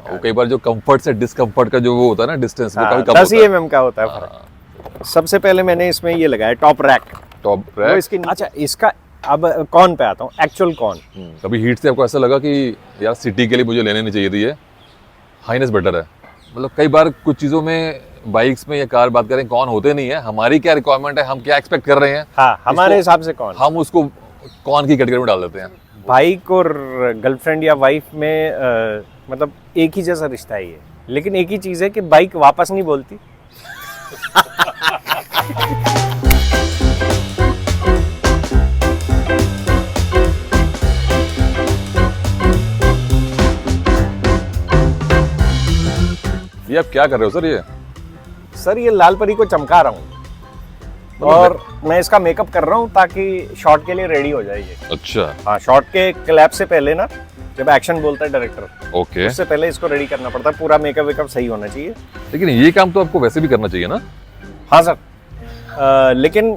वो कई बार जो कंफर्ट से डिस्कंफर्ट का जो वो होता है ना डिस्टेंस वो कभी कम 10 होता है। mm का होता है फर्क। सबसे पहले मैंने इसमें ये लगाया टॉप रैक। टॉप वो रैक। इसकी अच्छा इसका अब कौन पे आता हूँ, एक्चुअल कौन। कभी हीट से आपको ऐसा लगा कि यार सिटी के लिए मुझे लेने नहीं चाहिए थी ये, हाइनेस बेटर है? मतलब कई बार कुछ चीज़ों में बाइक्स में या कार बात करें कौन होते नहीं है, हमारी क्या रिक्वायरमेंट है, हम क्या एक्सपेक्ट कर रहे हैं, हाँ हमारे हिसाब से कौन, हम उसको कौन की कैटेगरी में डाल देते हैं। बाइक और गर्लफ्रेंड या वाइफ में मतलब एक ही जैसा रिश्ता है ये, लेकिन एक ही चीज़ है कि बाइक वापस नहीं बोलती। ये आप क्या कर रहे हो सर? सर ये लाल परी को चमका रहा हूँ और मैं इसका मेकअप कर रहा हूँ ताकि शॉट के लिए रेडी हो जाए ये। अच्छा हाँ, शॉट के क्लैप से पहले ना, जब एक्शन बोलता है डायरेक्टर, ओके, उससे पहले इसको रेडी करना पड़ता है, पूरा मेकअप वेकअप सही होना चाहिए। लेकिन ये काम तो आपको वैसे भी करना चाहिए ना? हाँ सर, लेकिन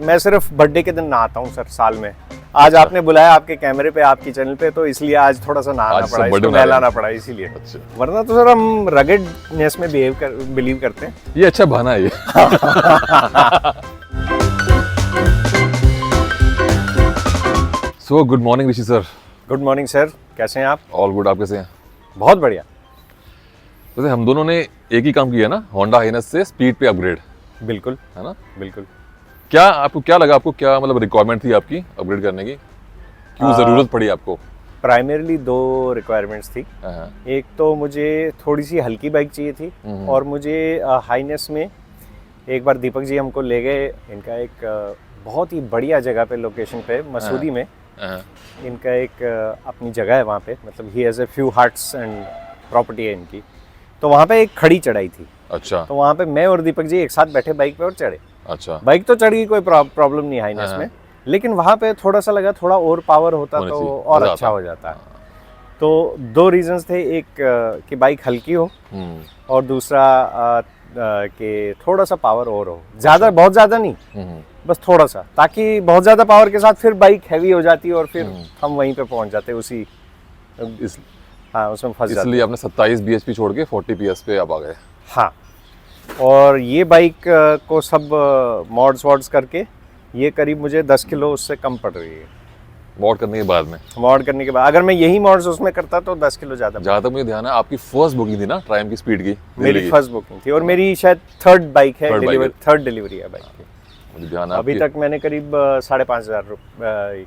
मैं सिर्फ बर्थडे के दिन नहाता हूँ सर साल में। आज आपने बुलाया आपके कैमरे पे, आपकी चैनल पे, तो इसलिए आज थोड़ा सा नहाना आज सब पड़ा, birthday इसको मना रहे नहलाना हैं। पड़ा इसीलिए। अच्छा, वरना तो सर हम रगेडनेस में बिलीव करते हैं। ये अच्छा बहाना है ये। सो गुड मॉर्निंग ऋषि सर। गुड मॉर्निंग सर, कैसे हैं आप? ऑल गुड, आप कैसे हैं? बहुत बढ़िया। वैसे हम दोनों ने एक ही काम किया ना, होंडा हाइनस से स्पीड पे अपग्रेड, बिल्कुल है ना? बिल्कुल। क्या आपको क्या लगा, आपको क्या मतलब रिक्वायरमेंट थी आपकी अपग्रेड करने की, क्यों जरूरत पड़ी आपको? प्राइमरीली दो रिक्वायरमेंट्स थी। हाँ, एक तो मुझे थोड़ी सी हल्की बाइक चाहिए थी, और मुझे हाईनेस में एक बार दीपक जी हमको ले गए, इनका एक बहुत ही बढ़िया जगह पे, लोकेशन पे, मसूरी में हाँ, इनका एक अपनी जगह है वहाँ पे, मतलब he has a few huts and property है इनकी। तो वहाँ पे एक खड़ी चढ़ाई थी, अच्छा तो वहाँ पे मैं और दीपक जी एक साथ बैठे बाइक पे और चढ़े। अच्छा, बाइक तो चढ़ गई, कोई प्रॉब्लम नहीं हाईनेस हाँ। में, लेकिन वहाँ पे थोड़ा सा लगा थोड़ा और पावर होता होनी तो चाहिए, और मजा अच्छा आता। हो जाता। तो दो रीजंस थे, एक कि बाइक हल्की हो, और दूसरा कि थोड़ा सा पावर और हो, ज़्यादा बहुत ज़्यादा नहीं, बस थोड़ा सा, ताकि बहुत ज़्यादा पावर के साथ फिर बाइक हैवी हो जाती है और फिर हम वहीं पे पहुंच जाते उसी इस हाँ उसमें फंस जाते। इसलिए आपने 27 bhp छोड़ के 40 PS पे आप आ गए। हाँ, और ये बाइक को सब मॉड्स वॉड्स करके ये करीब मुझे 10 किलो उससे कम पड़ रही है। मॉड करने के बाद में, मॉड करने के बाद अगर मैं यही मॉड्स उसमें करता तो 10 किलो ज़्यादा। जहाँ तक मुझे ध्यान है आपकी फर्स्ट बुकिंग थी ना ट्रायम्फ की स्पीड की, मेरी फर्स्ट बुकिंग थी और मेरी शायद थर्ड बाइक है, Third bike है। थर्ड डिलीवरी है बाइक की। मुझे ध्यान है अभी आपकी। तक मैंने करीब 5,500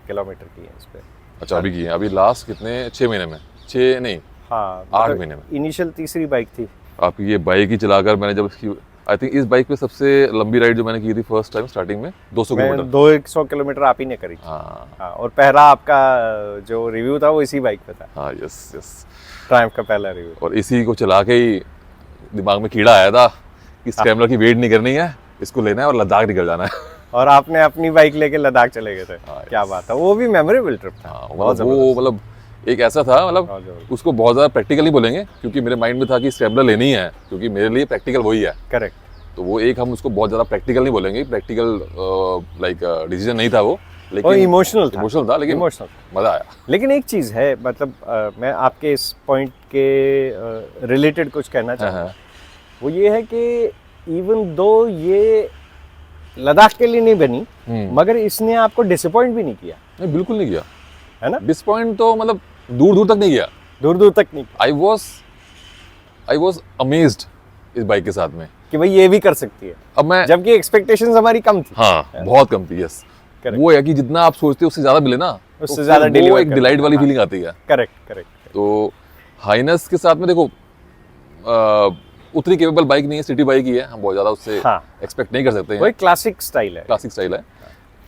किलोमीटर की है इस पे। अच्छा, अभी की है, अभी लास्ट कितने 6 महीने में, 6 नहीं हाँ, 8 महीने में इनिशियल तीसरी बाइक थी। आप ये बाइक ही चलाकर, मैंने जब इसकी आई थिंक इस बाइक पे सबसे लंबी राइड जो मैंने की थी फर्स्ट टाइम स्टार्टिंग में 200 मैं किलोमीटर। 200 किलोमीटर आप ही ने करी। हाँ हाँ, और पहला आपका जो रिव्यू था वो इसी बाइक पे था, हाँ, यस यस। ट्रायम्फ का पहला रिव्यू। और इसी को चला के ही दिमाग में कीड़ा आया था कि स्क्रैम्बलर की वेट नहीं करनी है, इसको लेना है और लद्दाख निकल जाना है। और आपने अपनी बाइक लेके लद्दाख चले गए थे। हाँ, क्या बात है, वो भी मेमोरेबल ट्रिप था। हाँ, बहुत वो मतलब एक ऐसा था, बहुत मतलब जबरदस्त। उसको बहुत ज़्यादा प्रैक्टिकल नहीं बोलेंगे क्योंकि मेरे माइंड में था कि स्क्रैम्बलर लेनी है, क्योंकि मेरे लिए प्रैक्टिकल वही है। करेक्ट। तो वो एक हम उसको बहुत ज़्यादा प्रैक्टिकल नहीं बोलेंगे, प्रैक्टिकल लाइक डिसीजन नहीं था वो, और लेकिन इमोशनल इमोशनल था, लेकिन इमोशनल। मज़ा आया। लेकिन एक चीज़ है, मतलब मैं आपके इस पॉइंट के रिलेटेड कुछ कहना चाहूँगा। हाँ, वो ये है कि इवन दो ये लद्दाख के लिए नहीं बनी, मगर इसने आपको डिसअपॉइंट भी नहीं किया। नहीं बिल्कुल नहीं किया, है ना? डिसपॉइंट तो मतलब दूर दूर तक नहीं किया। दूर दूर तक नहीं, आई वॉज अमेज्ड इस बाइक के साथ में कि भाई ये भी कर सकती है, अब मैं जबकि एक्सपेक्टेशंस हमारी कम थी। हाँ बहुत कम थी। Yes, Correct. वो है कि जितना आप सोचते हो उससे ज़्यादा मिले ना, उससे तो ज़्यादा फिर वो deliver एक करते डिलाइट हैं। वाली हाँ। फीलिंग आती है। Correct correct. तो हाइनस के साथ में देखो उतनी केपेबल बाइक नहीं है, सिटी बाइक ही है, हम बहुत ज़्यादा उससे हाँ। एक्सपेक्ट नहीं कर सकते वही हैं। क्लासिक स्टाइल है। क्लासिक स्टाइल है।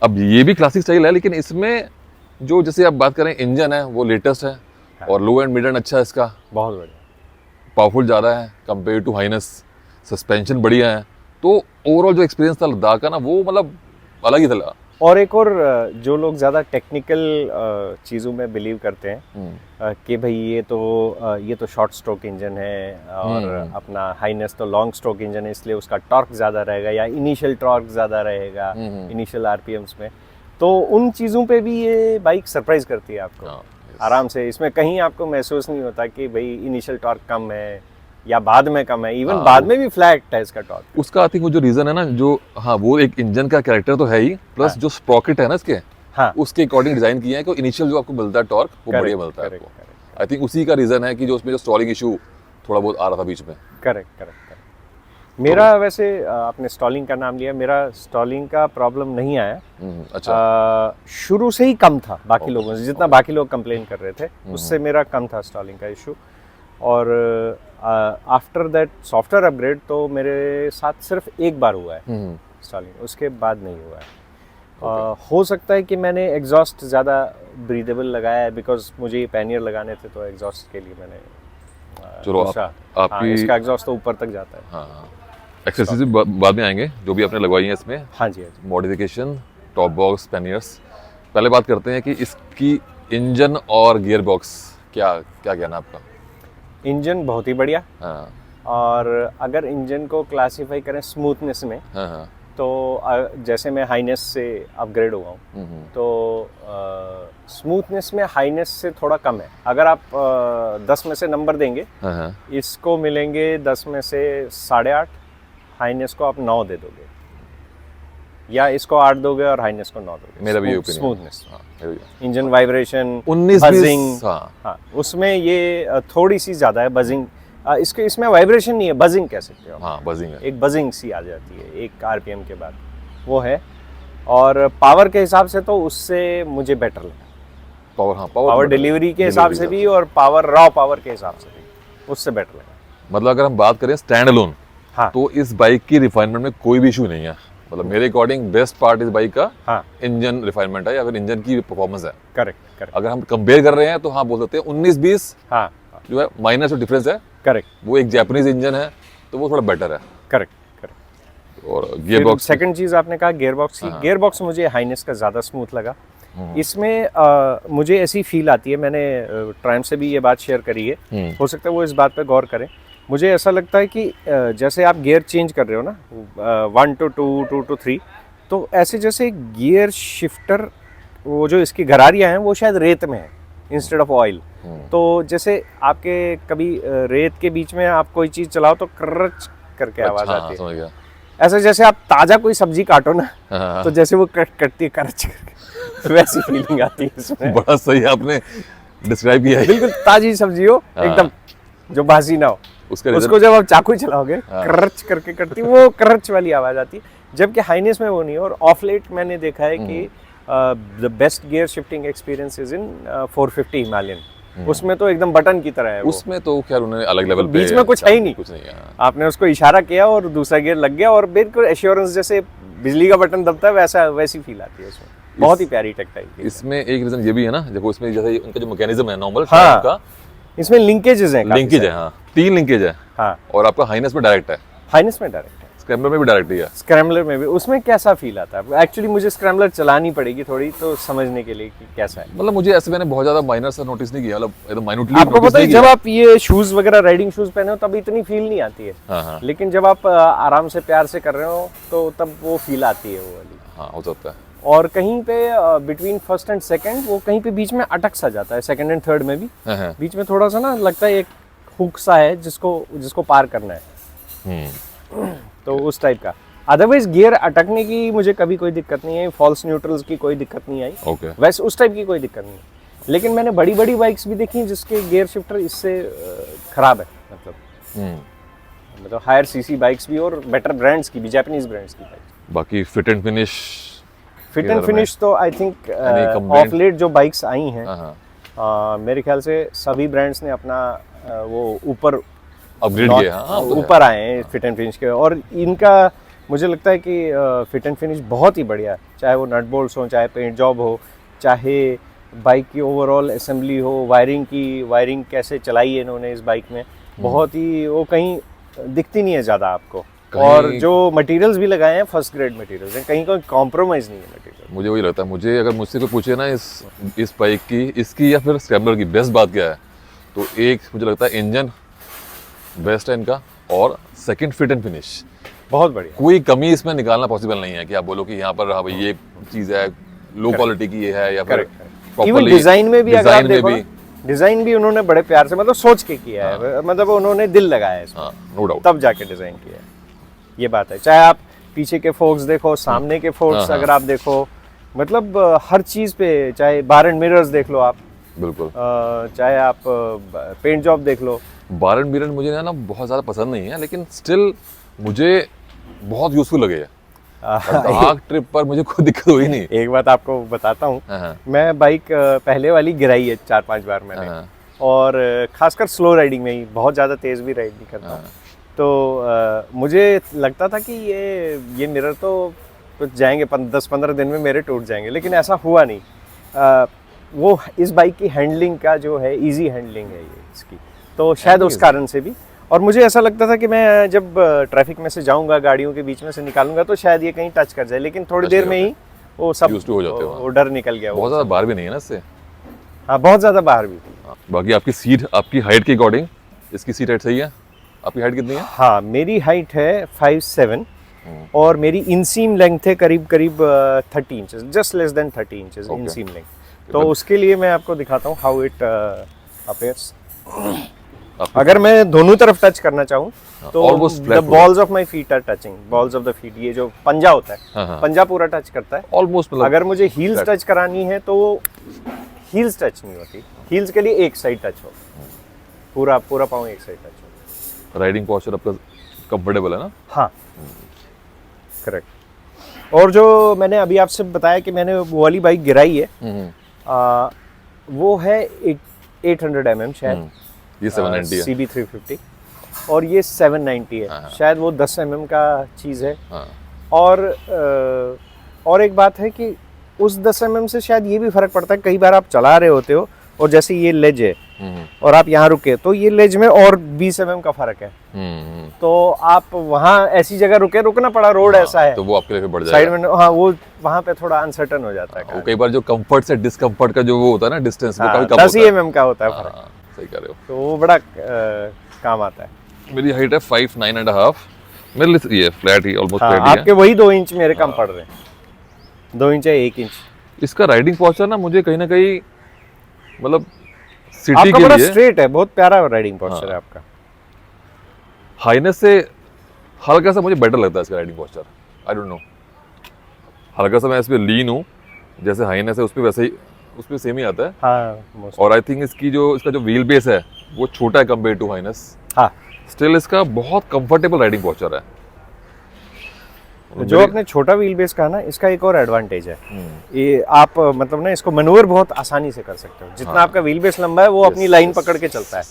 अब ये भी क्लासिक स्टाइल है, लेकिन इसमें जो जैसे आप बात करें इंजन है वो लेटेस्ट है, और लो एंड मिड एंड अच्छा है इसका, बहुत बढ़िया। पावरफुल ज़्यादा है कंपेयर टू हाइनस, सस्पेंशन बढ़िया है। तो ओवरऑल जो एक्सपीरियंस था लद्दाख का ना, वो मतलब अलग ही था। और एक और जो लोग ज़्यादा टेक्निकल चीज़ों में बिलीव करते हैं कि भाई ये तो शॉर्ट स्ट्रोक इंजन है, और अपना हाईनेस तो लॉन्ग स्ट्रोक इंजन है, इसलिए उसका टॉर्क ज़्यादा रहेगा या इनिशियल टॉर्क ज़्यादा रहेगा इनिशियल आरपीएम्स में, तो उन चीज़ों पे भी ये बाइक सरप्राइज करती है आपको। आराम से। इसमें कहीं आपको महसूस नहीं होता कि भाई इनिशियल टॉर्क कम है या बाद में कम है, इवन बाद में भी फ्लैट है इसका टॉर्क। उसका आई थिंक वो जो रीजन है ना, जो हाँ वो एक इंजन का कैरेक्टर तो है ही, प्लस जो स्प्रॉकेट है ना इसके, हाँ उसके अकॉर्डिंग डिजाइन किया है कि इनिशियल जो आपको मिलता है टॉर्क वो बढ़िया मिलता है आपको। आई थिंक उसी का रीजन है कि जो उसमें जो स्टॉलिंग इशू थोड़ा बहुत आ रहा था बीच में। करेक्ट। मेरा वैसे आपने स्टॉलिंग का नाम लिया, मेरा स्टॉलिंग का प्रॉब्लम नहीं आया। अच्छा। शुरू से ही कम था बाकी लोगों से, जितना बाकी लोग कंप्लेन कर रहे थे उससे मेरा कम था स्टॉलिंग का इशू। और आफ्टर दैट सॉफ्टवेयर अपग्रेड तो मेरे साथ सिर्फ एक बार हुआ है स्टॉलिंग, उसके बाद नहीं हुआ है। हो सकता है कि मैंने एग्जॉस्ट ज़्यादा ब्रीदेबल लगाया है, बिकॉज मुझे ये पैनियर लगाने थे तो एग्जॉस्ट के लिए मैंने चलो आपकी इसका एग्जॉस्ट तो ऊपर तक जाता है। हाँ, एक्सेसरीज बाद में आएंगे जो भी आपने लगवाई है इसमें। हाँ जी। Modification, top box, panniers. पहले बात करते हैं कि इसकी इंजन और गियर बॉक्स क्या कहना आपका? इंजन बहुत ही बढ़िया। हाँ। और अगर इंजन को क्लासिफाई करें स्मूथनेस में, हाँ। तो जैसे मैं हाईनेस से अपग्रेड हुआ हूँ, तो स्मूथनेस में हाईनेस से थोड़ा कम है। अगर आप 10 में से नंबर देंगे, इसको मिलेंगे 10 में से 8.5, हाईनेस को आप 9 दे दोगे, या इसको 8 दोगे और हाईनेस को 9 दोगे। मेरा भी ओपिनियन। स्मूथनेस, हाँ, इंजन वाइब्रेशन, 19-20, हाँ उसमें ये थोड़ी सी ज़्यादा है बजिंग। इसमें वाइब्रेशन नहीं है, बजिंग कह सकते हो। हाँ, बजिंग है। एक बजिंग सी आ जाती है एक आरपीएम के बाद, वो है। और पावर के हिसाब से तो उससे मुझे बेटर लगा। पावर डिलीवरी के हिसाब से भी और पावर रॉ पावर के हिसाब से भी उससे बेटर लगा। मतलब अगर हम बात करें स्टैंड अलोन, हाँ, तो इस बाइक की रिफाइनमेंट में कोई भी इशू नहीं है। मतलब मेरे अकॉर्डिंग बेस्ट पार्ट इस बाइक का हाँ इंजन रिफाइनमेंट है या फिर इंजन की परफॉर्मेंस है। करेक्ट। अगर हम कंपेयर कर रहे हैं तो हाँ बोल सकते हैं 19-20 हाँ जो है माइनर जो डिफरेंस है, करेक्ट, वो एक जापानीज इंजन है तो वो थोड़ा बेटर है। करेक्ट। और गियर बॉक्स, सेकंड चीज आपने कहा गियर बॉक्स की। गियर बॉक्स मुझे हाईनेस का ज़्यादा स्मूथ लगा। इसमें मुझे ऐसी फील आती है, मैंने ट्रायम्फ से भी ये बात शेयर करी है, हो सकता है वो इस बात पे गौर करें। मुझे ऐसा लगता है कि जैसे आप गियर चेंज कर रहे हो ना 1 to 2, 2 to 3, तो ऐसे जैसे गियर शिफ्टर, वो जो इसकी घरारियाँ हैं वो शायद रेत में है इंस्टेड ऑफ ऑयल। तो जैसे आपके कभी रेत के बीच में आप कोई चीज़ चलाओ तो करच करके आवाज़ आती है। समझ गया। ऐसा जैसे आप ताज़ा कोई सब्जी काटो ना, तो जैसे वो कटती है करच करके, वैसी फीलिंग आती है इसमें। बड़ा सही आपने डिस्क्राइब किया है। बिल्कुल ताज़ी सब्जी हो एकदम, जो बासी ना हो, उसको जब आप चाकू चलाओगे करच करके करती, वो करच वाली आवाज़ आती है। जबकि हाईनेस में वो नहीं है। और ऑफ लेट मैंने देखा है कि the best gear shifting experience is in 450 Himalayan. उसमें तो एकदम बटन की तरह है। उसमें तो खैर उन्होंने अलग लेवल पे, बीच में कुछ है ही नहीं, कुछ नहीं है। आपने उसको इशारा किया और दूसरा गियर लग गया, और बिल्कुल एश्योरेंस जैसे बिजली का बटन दबता है वैसी फील आती है उसमें। बहुत ही प्यारी टेक्टाइल। इसमें एक रीजन ये भी है ना, देखो इसमें जैसे उनका जो मैकेनिज्म है नॉर्मल का, इसमें लिंकेजेस हैं, लिंकेज है। हाँ, 3 लिंकेज है। हाँ, और आपका हाईनेस में डायरेक्ट है, हाईनेस में डायरेक्ट है, स्क्रैम्बलर में भी डायरेक्ट ही है। स्क्रैम्बलर में भी। उसमें कैसा फील आता है? एक्चुअली मुझे स्क्रैम्बलर चलानी पड़ेगी थोड़ी तो समझने के लिए कि कैसा है। मतलब मुझे ऐसे मैंने बहुत ज्यादा माइनर सा नोटिस नहीं किया, मतलब एकदम माइन्यूटली। आपको पता है जब आप ये शूज वगैरह राइडिंग शूज पहने हो तब इतनी फील नहीं आती है। हाँ। लेकिन जब आप आराम से प्यार से कर रहे हो तो तब वो फील आती है वो वाली। हाँ, हो सकता है। और कहीं पे बिटवीन फर्स्ट एंड सेकंड वो कहीं पे बीच में अटक सा जाता है, सेकंड एंड थर्ड में भी बीच में थोड़ा सा ना लगता है एक हुक सा है जिसको पार करना है। तो उस टाइप का। अदरवाइज गियर अटकने की मुझे कभी कोई दिक्कत नहीं है, फॉल्स न्यूट्रल्स की कोई दिक्कत नहीं आई। वैसे उस टाइप की कोई दिक्कत नहीं है। लेकिन मैंने बड़ी बड़ी बाइक्स भी देखी जिसके गियर शिफ्टर इससे खराब है, मतलब हायर सीसी बाइक्स भी और बेटर ब्रांड्स की भी, जापानीज ब्रांड्स की बाइक्स। बाकी फिट एंड फिनिश तो आई थिंक ऑफ लेट जो बाइक्स आई हैं, मेरे ख्याल से सभी ब्रांड्स ने अपना वो ऊपर अपग्रेड किया, ऊपर आए हैं फिट एंड फिनिश के। और इनका मुझे लगता है कि फिट एंड फिनिश बहुत ही बढ़िया है, चाहे वो नट बोल्ट्स हो, चाहे पेंट जॉब हो, चाहे बाइक की ओवरऑल असेंबली हो, वायरिंग कैसे चलाई है इन्होंने इस बाइक में, बहुत ही वो कहीं दिखती नहीं है ज़्यादा आपको। और जो मटेरियल्स भी लगाए हैं फर्स्ट ग्रेड मटेरियल्स हैं, कहीं कोई कॉम्प्रोमाइज़ नहीं है मटेरियल। मुझे वही लगता है। मुझे अगर मुझसे कोई पूछे ना इस बाइक की, इसकी या फिर स्क्रैम्बलर की बेस्ट बात क्या है, तो एक मुझे लगता है इंजन बेस्ट है इनका, और सेकंड फिट एंड फिनिश बहुत बढ़िया। कोई कमी इसमें निकालना पॉसिबल नहीं है कि आप बोलो कि यहाँ पर हाँ भाई ये चीज़ है लो क्वालिटी की ये है या फिर इवन डिजाइन में भी अगर आप देखो, डिजाइन भी उन्होंने बड़े प्यार से मतलब सोच के किया है, मतलब उन्होंने दिल लगाया है इसमें, नो डाउट, तब जाके डिजाइन किया है, ये बात है। चाहे आप पीछे के फोक्स देखो, सामने के फोक्स अगर आप देखो, मतलब हर चीज पे, चाहे बार एंड मिरर्स देख लो आप, बिल्कुल, चाहे आप पेंट जॉब देख लो। बार एंड मिरर मुझे ना बहुत ज़्यादा पसंद नहीं है, लेकिन स्टिल मुझे बहुत यूजफुल लगे है। लद्दाख ट्रिप पर मुझे कोई दिक्कत हुई नहीं। एक बात आपको बताता हूँ, मैं बाइक पहले वाली गिराई है 4-5 बार मैंने, और खासकर स्लो राइडिंग में ही, बहुत ज़्यादा तेज़ भी राइड नहीं करता, तो मुझे लगता था कि ये मिरर तो कुछ जाएंगे 10-15 दिन में मेरे टूट जाएंगे, लेकिन ऐसा हुआ नहीं। वो इस बाइक की हैंडलिंग का जो है, इजी हैंडलिंग है ये इसकी, तो शायद उस कारण से भी। और मुझे ऐसा लगता था कि मैं जब ट्रैफिक में से जाऊंगा, गाड़ियों के बीच में से निकालूंगा, तो शायद ये कहीं टच कर जाए, लेकिन थोड़ी देर में ही वो सब हो जाते वो डर निकल गया। बहुत ज़्यादा बाहर भी नहीं है ना इससे? हाँ, बहुत ज़्यादा बाहर भी थी। बाकी आपकी सीट, आपकी हाइट के अकॉर्डिंग इसकी सीट हाइट सही है? आपकी हाइट कितनी है? हाँ, मेरी हाइट है 5'7", और मेरी इनसीम लेंथ है करीब 30 inches, just less than 30 inches inseam length. तो उसके लिए मैं आपको दिखाता हूँ हाउ इट अपीयर्स। अगर मैं दोनों तरफ टच करना चाहूँ तो the balls of my feet are touching, balls of the feet, ये जो पंजा होता है, पंजा पूरा टच करता है ऑलमोस्ट। अगर मुझे हील्स टच करानी है तो हील्स टच नहीं होती, हील्स के लिए एक साइड टच हो, पूरा पाँव एक साइड टच हो। राइडिंग पोस्चर आपका कंफर्टेबल है ना? हाँ, करेक्ट। और जो मैंने अभी आपसे बताया कि मैंने वो वाली बाइक गिराई है, वो है 800 mm शायद, ये 790 है, CB 350, और ये 790 है, शायद वो 10 mm का चीज़ है। और एक बात है कि उस 10 mm से शायद ये भी फर्क पड़ता है, कई बार आप चला रहे होते हो और जैसे ये लेज है और आप यहाँ रुके, तो ये लेज में और 20 mm का फर्क है, तो आप वहाँ ऐसी जगह रुकना पड़ा, रोड ऐसा है, तो वो आपके लिए बढ़ जाएगा साइड में। हाँ, वो वहाँ पे थोड़ा अनसर्टन हो जाता है। कई बार जो कंफर्ट से डिस्कंफर्ट का जो वो होता है ना डिस्टेंस, वो कभी कम 10 mm का होता है फर्क। सही कह रहे हो, तो वो बड़ा काम आता है। मेरी हाइट है 5'9.5", मेरे लिए ये फ्लैट ही ऑलमोस्ट फ्लैट ही है। आपके वही 2 इंच मेरे कम पड़ रहे हैं, 2 इंच या 1 इंच। इसका राइडिंग पोस्चर ना मुझे कहीं ना कहीं, मतलब सिटी आपका के बड़ा लिए स्ट्रेट है, बहुत प्यारा राइडिंग पोस्चर है आपका। हाईनेस से हल्का सा मुझे बेटर लगता है इसका riding posture, I don't know, हल्का सा मैं इस पे लीन हूँ, जैसे हाईनेस है उस पे वैसे ही उस पे सेम ही आता है। हाँ, और आई थिंक इसका जो व्हील बेस है वो छोटा है कंपेयर टू हाईनेस। हाँ, स्टिल इसका बहुत कंफर्टेबल राइडिंग पोस्चर है। जो आपने छोटा व्हील बेस कहा ना, इसका एक और एडवांटेज है, ये आप मतलब ना इसको मैनूवर बहुत आसानी से कर सकते हो। जितना आपका व्हील बेस लंबा है, वो अपनी लाइन पकड़ के चलता है,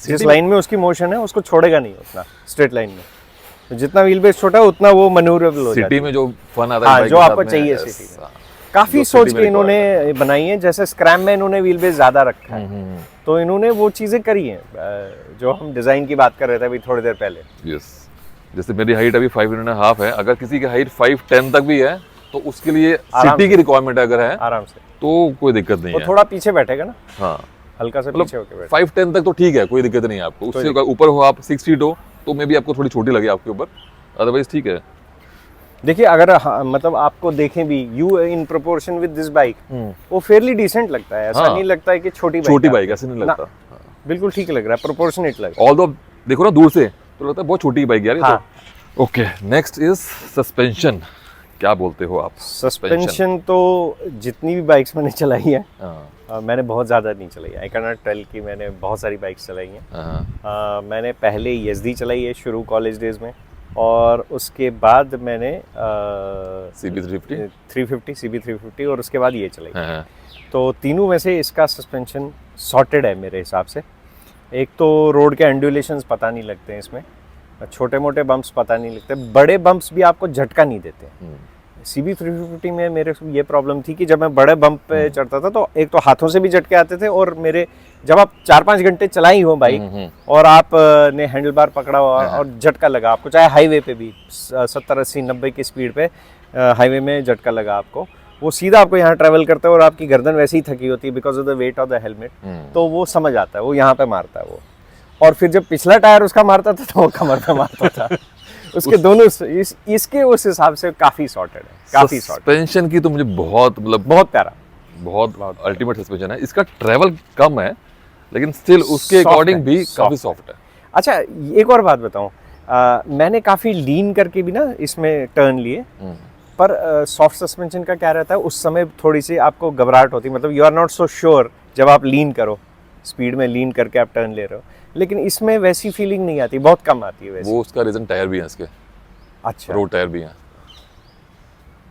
जिस लाइन में उसकी मोशन है उसको छोड़ेगा नहीं उतना स्ट्रेट लाइन में। तो जितना व्हील बेस छोटा है उतना वो मैनूवरेबल हो जाता है। सिटी में जो फन आता है, जो आपको चाहिए सिटी में, काफी सोच के इन्होंने बनाई है। जैसे स्क्रैम में इन्होंने व्हील बेस ज्यादा रखा है, तो इन्होंने वो चीजें करी हैं जो हम डिजाइन की बात कर रहे थे अभी थोड़ी देर पहले। यस, जैसे मेरी हाइट अभी 5'1.5" है, अगर किसी की हाइट 5'10" तक भी है तो उसके लिए सिटी की रिक्वायरमेंट अगर है आराम से, तो कोई दिक्कत नहीं है। थोड़ा पीछे बैठेगा ना, हाँ, हल्का सा पीछे होके बैठे। 5'10" तक तो ठीक है, कोई दिक्कत नहीं है आपको। उससे ऊपर हो आप 6 फीट हो तो मे भी आपको थोड़ी छोटी लगे आपके ऊपर, अदरवाइज ठीक है। देखिए, अगर मतलब आपको देखें भी you in proportion with this bike, वो फेयरली डिसेंट लगता है। ऐसा नहीं लगता है कि छोटी बाइक ऐसे नहीं लगता, बिल्कुल ठीक लग रहा है, प्रोपोर्शनेट लग रहा है। ऑल्दो देखो ना दूर से तो लगता है बहुत छोटी बाइक यार ये। तो ओके, नेक्स्ट इज सस्पेंशन। क्या बोलते हो आप? सस्पेंशन तो जितनी भी बाइक्स मैंने चलाई है, मैंने बहुत ज़्यादा नहीं चलाई है। आई कैन नॉट टेल कि मैंने बहुत सारी बाइक्स चलाई हैं। मैंने पहले यज़दी चलाई है शुरू कॉलेज डेज में, और उसके बाद मैंने CB 350 और उसके बाद ये चलाई। तो तीनों में से इसका सस्पेंशन सॉर्टेड है मेरे हिसाब से। एक तो रोड के एंडुलेशंस पता नहीं लगते हैं इसमें, छोटे मोटे बम्प्स पता नहीं लगते, बड़े बम्प्स भी आपको झटका नहीं देते। CB 350 में मेरे ये प्रॉब्लम थी कि जब मैं बड़े बम्प पे चढ़ता था तो एक तो हाथों से भी झटके आते थे, और मेरे जब आप 4-5 घंटे चलाई हो बाइक और आप ने हैंडल बार पकड़ा हुआ और झटका लगा आपको, चाहे हाईवे पे भी 70-80-90 की स्पीड पे हाईवे में झटका लगा आपको, वो सीधा आपको यहाँ ट्रैवल करता है और आपकी गर्दन वैसे ही थकी होती है because of the weight of the helmet, तो वो समझ आता है, वो यहाँ पे मारता है वो। और फिर जब पिछला टायर उसका मारता था तो वो कमर पे मारता था। उसके दोनों इसके उस हिसाब से काफी सॉर्टेड है, काफी सॉर्टेड। सस्पेंशन की तो मुझे बहुत बहुत प्यारा, बहुत अल्टीमेट सस्पेंशन है। इसका ट्रैवल कम है लेकिन स्टिल उसके Soft अकॉर्डिंग है, भी soft काफी है। सॉफ्ट है। अच्छा, एक और बात बताऊं, मैंने काफ़ी लीन करके भी ना इसमें टर्न लिए, पर सॉफ्ट सस्पेंशन का क्या रहता है, उस समय थोड़ी सी आपको घबराहट होती है, मतलब you are not so sure जब आप लीन करो, स्पीड में लीन करके आप टर्न ले रहे हो, लेकिन इसमें वैसी फीलिंग नहीं आती, बहुत कम आती है वैसे। वो उसका रीजन टायर भी है इसके, अच्छा, रोड टायर भी हैं।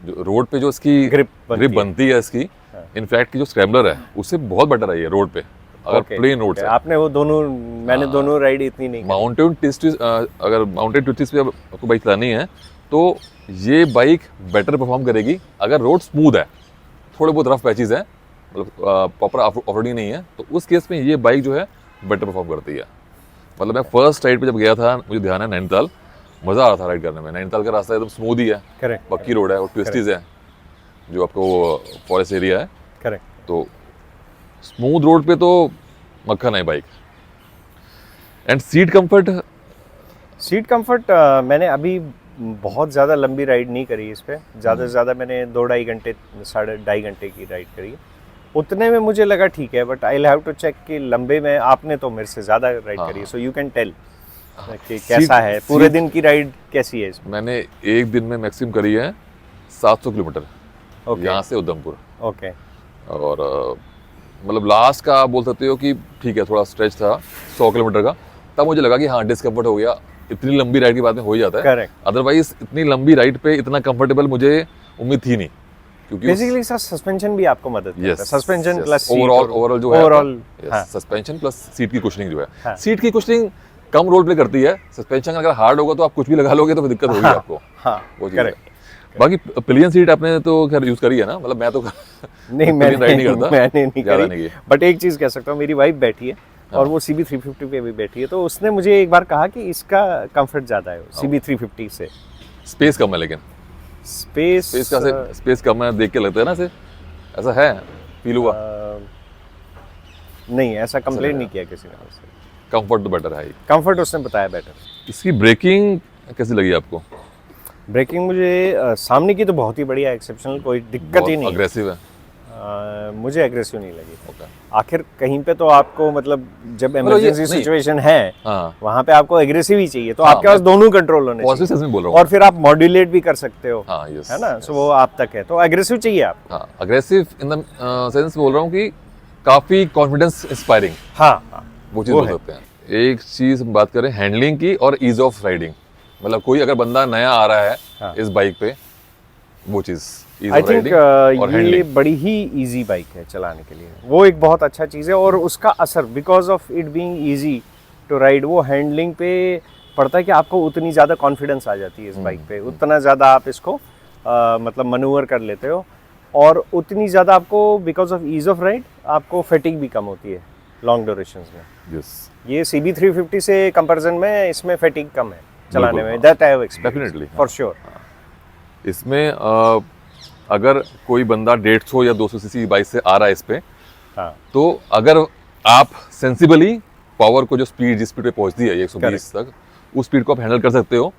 जो रोड पे जो इसकी ग्रिप बनती है इसकी, इनफैक्ट की जो स्क्रैम्बलर है उससे बहुत बेटर है ये रोड पे, अगर प्लेन रोड से। आपने वो दोनों, मैंने दोनों राइड इतनी नहीं की। माउंटेन ट्विस्ट, अगर माउंटेन ट्विस्ट पे आपको बाइक चलानी है तो ये बाइक बेटर परफॉर्म करेगी अगर रोड स्मूथ है, थोड़े बहुत रफ पैचेस हैं, मतलब प्रॉपर ऑफरोडिंग नहीं है, तो उस केस में ये बाइक जो है बेटर परफॉर्म करती है। मतलब मैं फर्स्ट राइड पे जब गया था, मुझे ध्यान है नैनीताल, मज़ा आ रहा था राइड करने में। नैनीताल का रास्ता एकदम स्मूथ ही है, करेक्ट, पक्की रोड है और ट्विस्टीज है, जो आपको फॉरेस्ट एरिया है, करेक्ट। तो स्मूथ रोड पे तो मक्खन है bike. And seat comfort, seat comfort मैंने अभी बहुत ज़्यादा लंबी राइड नहीं करी इस पे, ज़्यादा से ज़्यादा मैंने 2-2.5 घंटे, 2.5 घंटे की राइड करी, उतने में मुझे लगा ठीक है, but I have to check कि लंबे में आपने तो मेरे से ज़्यादा राइड करी है, सो यू कैन टेल कि कैसा है, पूरे दिन की राइड कैसी है इसमें। मैंने एक दिन में मैक्सिमम करी है 700 किलोमीटर, यहाँ से उधमपुर। ओके। और मतलब लास्ट का आप बोल सकते हो कि ठीक है, थोड़ा स्ट्रेच था 100 किलोमीटर का, तब मुझे लगा कि हाँ डिस्कम्फर्ट हो गया, इतनी लंबी राइड के बाद में हो ही जाता है। करेक्ट। अदरवाइज इतनी लंबी राइड पे इतना कंफर्टेबल मुझे उम्मीद थी नहीं, क्योंकि बेसिकली सर सस्पेंशन भी आपको मदद करता है, सस्पेंशन प्लस ओवरऑल जो है सस्पेंशन प्लस सीट की कुशनिंग जो है, सीट की कुशनिंग कम रोल प्ले करती है, सस्पेंशन अगर हार्ड होगा तो आप कुछ भी लगा लोगे तो फिर दिक्कत होगी आपको। हाँ, वो चीज़ है। बाकी पिलियन सीट आपने तो खैर यूज करी है ना, मतलब मैं तो नहीं, मैंने नहीं करी, बट एक चीज कह सकता हूँ, मेरी वाइफ बैठी है और वो CB350 पे भी बैठी है, तो उसने मुझे एक बार कहा कि इसका कंफर्ट ज्यादा है CB350 से। स्पेस कम है, लेकिन स्पेस कम है, देख के लगता है ना, से ऐसा है फील हुआ? नहीं, ऐसा कंप्लेन नहीं किया किसी ने मुझसे। कंफर्ट तो बेटर है, कंफर्ट उसने बताया बेटर। इसकी ब्रेकिंग कैसी लगी आपको? ब्रेकिंग मुझे सामने की तो बहुत ही बढ़िया, एक्सेप्शनल, कोई दिक्कत ही नहीं। अग्रेसिव है? मुझे एग्रेसिव नहीं लगी। आखिर कहीं पे तो आपको, मतलब जब इमरजेंसी सिचुएशन है वहाँ पे आपको एग्रेसिव ही चाहिए, तो आपके पास दोनों कंट्रोल होने चाहिए, और फिर आप मॉड्यूलेट भी कर सकते हो, है ना, सो वो आप तक है, तो एग्रेसिव चाहिए आप। अग्रेसिव इन द सेंस बोल रहा हूँ कि काफी कॉन्फिडेंस इंस्पायरिंग, वो चीज बोल सकते हैं। एक चीज हम बात करें हैंडलिंग की और ईज ऑफ राइडिंग, मतलब कोई अगर बंदा नया आ रहा है इस बाइक पे, वो चीज आई थिंक ये बड़ी ही इजी बाइक है चलाने के लिए, वो एक बहुत अच्छा चीज़ है, और उसका असर because of it being easy to ride, वो हैंडलिंग पे पड़ता है कि आपको उतनी ज़्यादा कॉन्फिडेंस आ जाती है इस बाइक पे, उतना ज़्यादा आप इसको मतलब मनूवर कर लेते हो, और उतनी ज़्यादा आपको because of ease of ride आपको फैटिग भी कम होती है लॉन्ग ड्यूरेशंस में। ये CB350 से कंपैरिजन में इसमें फैटिग कम है चलाने में, that I have experienced definitely for sure. इसमें अगर कोई बंदा 150 या 200 सीसी की बाइक से आ रहा है इस पे, तो अगर आप सेंसिबली पावर को, जो स्पीड जिस स्पीड पे पहुंचती है 120 तक, उस स्पीड को आप हैंडल कर सकते हो,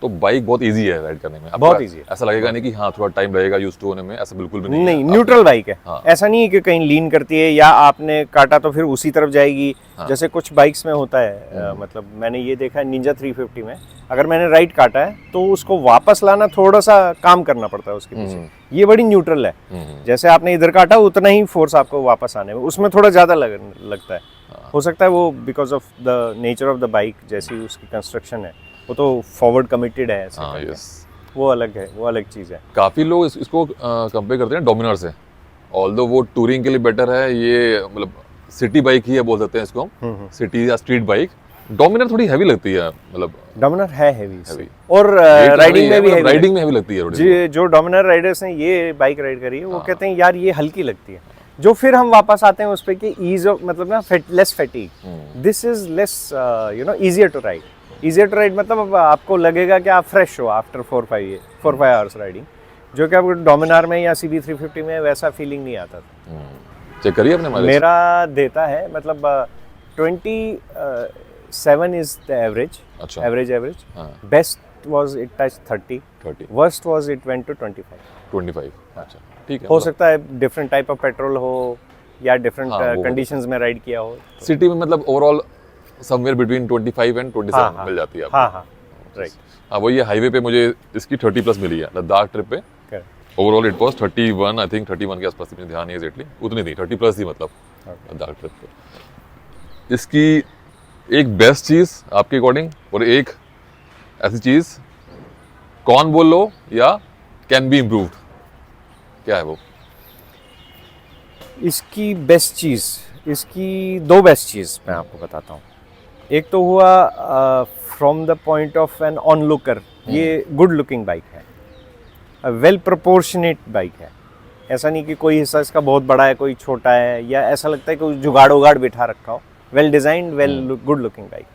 तो बाइक बहुत इजी है राइड करने में, बहुत इजी है। ऐसा लगेगा नहीं कि हाँ थोड़ा टाइम लगेगा यूज टू होने में, ऐसा बिल्कुल भी नहीं, न्यूट्रल बाइक है। ऐसा नहीं है कि कहीं लीन करती है या आपने काटा तो फिर उसी तरफ जाएगी, जैसे कुछ बाइक्स में होता है, मतलब मैंने ये देखा है निंजा 350 में, अगर मैंने राइट काटा है तो उसको वापस लाना थोड़ा सा काम करना पड़ता है उसके पीछे, ये बड़ी न्यूट्रल है, जैसे आपने इधर काटा उतना ही फोर्स आपको वापस आने में, उसमें थोड़ा ज़्यादा लगता है, हो सकता है वो because of the nature of the bike, जैसी उसकी कंस्ट्रक्शन है, वो तो फॉरवर्ड कमिटेड है, वो अलग है, वो अलग चीज़ है। काफ़ी लोग इसको कंपेयर करते हैं डोमिनार से, ऑल्दो वो टूरिंग के लिए बेटर है, ये मतलब सिटी बाइक ही है बोल सकते हैं इसको, सिटी या स्ट्रीट बाइक। डोमिनार थोड़ी हैवी लगती है, मतलब डोमिनार है हैवी, और राइडिंग में भी हैवी लगती है थोड़ी। जो डोमिनार राइडर्स ने ये बाइक राइड करी है, वो कहते हैं यार ये हल्की लगती है, जो फिर हम वापस आते हैं उस पे कि ईज ऑफ, मतलब ना less fatigue, this is less you know easier to ride. Easier to ride मतलब आपको लगेगा कि आप फ्रेश हो आफ्टर 4-5 आवर्स राइडिंग, जो कि आपको डोमिनार में या CB350 में वैसा फीलिंग नहीं आता था। चेक करिए अपने माइलेज। मेरा देता है मतलब 27 इज द एवरेज, अच्छा, average best best was it touch 30, 30, worst was it went to 25. 25. अच्छा ठीक है. हो सकता है डिफरेंट टाइप ऑफ पेट्रोल हो या डिफरेंट हाँ, वो कंडीशंस में राइड किया हो. सिटी में मतलब ओवरऑल समवेयर बिटवीन 25 एंड 27 हाँ, हाँ. मिल जाती है आपको. हाँ हाँ राइट. हाँ वही है, हाईवे पे मुझे इसकी 30 प्लस मिली है लद्दाख ट्रिप पे. Correct. Overall it was 31, I think 31 के आसपास, मुझे ध्यान नहीं एग्जैक्टली, उतनी थी 30 प्लस थी मतलब लद्दाख ट्रिप पे. इसकी एक बेस्ट चीज़ आपके अकॉर्डिंग और एक ऐसी चीज़ कौन बोल लो या कैन बी इम्प्रूव्ड, क्या है वो? इसकी बेस्ट चीज़, इसकी दो बेस्ट चीज़ मैं आपको बताता हूँ. एक तो हुआ from the point of an onlooker, ये गुड लुकिंग बाइक है, वेल प्रोपोर्शनेट बाइक है. ऐसा नहीं कि कोई हिस्सा इसका बहुत बड़ा है कोई छोटा है, या ऐसा लगता है कि जुगाड़ उगाड़ बिठा रखा हो. Well designed, well good looking bike.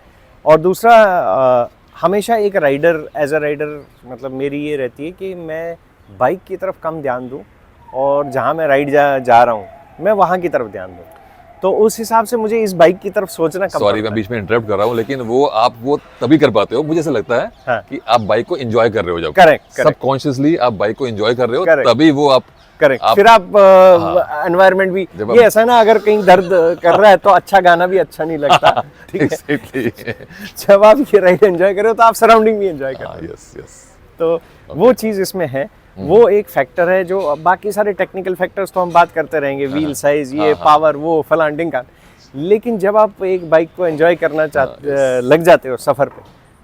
और दूसरा हमेशा एक राइडर, एज अ राइडर मतलब मेरी ये रहती है कि मैं बाइक की तरफ कम ध्यान दूँ और जहाँ मैं राइड जा रहा हूँ मैं वहाँ की तरफ ध्यान दूँ. तो उस हिसाब से मुझे इस बाइक की तरफ सोचना कम. सॉरी मैं बीच में इंटरप्ट कर रहा हूँ, लेकिन वो आप वो तभी कर पाते हो, मुझे ऐसा लगता है हाँ. कि आप बाइक को एंजॉय कर रहे हो. जब करेक्ट सबकॉन्शियसली आप बाइक को एंजॉय कर रहे हो Correct. तभी वो आप करेक्ट. आप- फिर आप एनवायरनमेंट भी, जब ये ऐसा ना अगर कहीं दर्द कर रहा है तो अच्छा गाना भी अच्छा नहीं लगता. ठीक है. एग्जैक्टली. जब आप ये राइड एंजॉय कर रहे हो तो आप सराउंडिंग भी एंजॉय कर रहे हो. Yes yes. तो वो चीज़ इसमें है. वो एक फैक्टर है. जो बाकी सारे टेक्निकल फैक्टर्स तो हम बात करते रहेंगे, व्हील साइज, ये पावर, वो फलान ढिमकान. लेकिन जब आप एक बाइक को एंजॉय करना लग जाते हो सफ़र पे,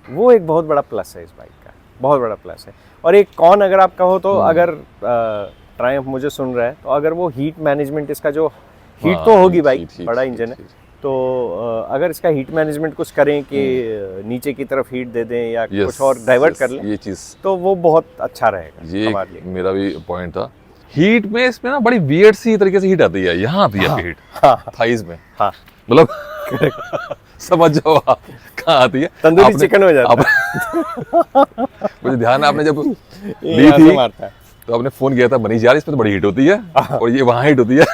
वो एक बहुत बड़ा प्लस है इस बाइक का, बहुत बड़ा प्लस है. और एक कौन अगर आप कहो तो अगर ट्रायम्फ मुझे सुन रहा है तो अगर वो हीट मैनेजमेंट, इसका जो हीट तो होगी बाइक, बड़ा इंजन है, तो अगर इसका हीट मैनेजमेंट कुछ करें कि नीचे की तरफ हीट दे दें या कुछ और डाइवर्ट कर लें, ये चीज़ तो वो बहुत अच्छा रहेगा ये हमारे लिए. मेरा भी पॉइंट था. हीट में इसमें ना बड़ी वियर्ड सी तरीके से हीट आती है, यहाँ आती है आपकी हीट थाइज में. हाँ मतलब समझ जाओ आप कहाँ आती है. तंदूरी चिकन हो जाता है. मुझे ध्यान है आपने जब है, ली यहाँ से थी मारता है. तो आपने फोन किया था, मनीष यार इसमें तो बड़ी हीट होती है और ये वहाँ हीट होती है.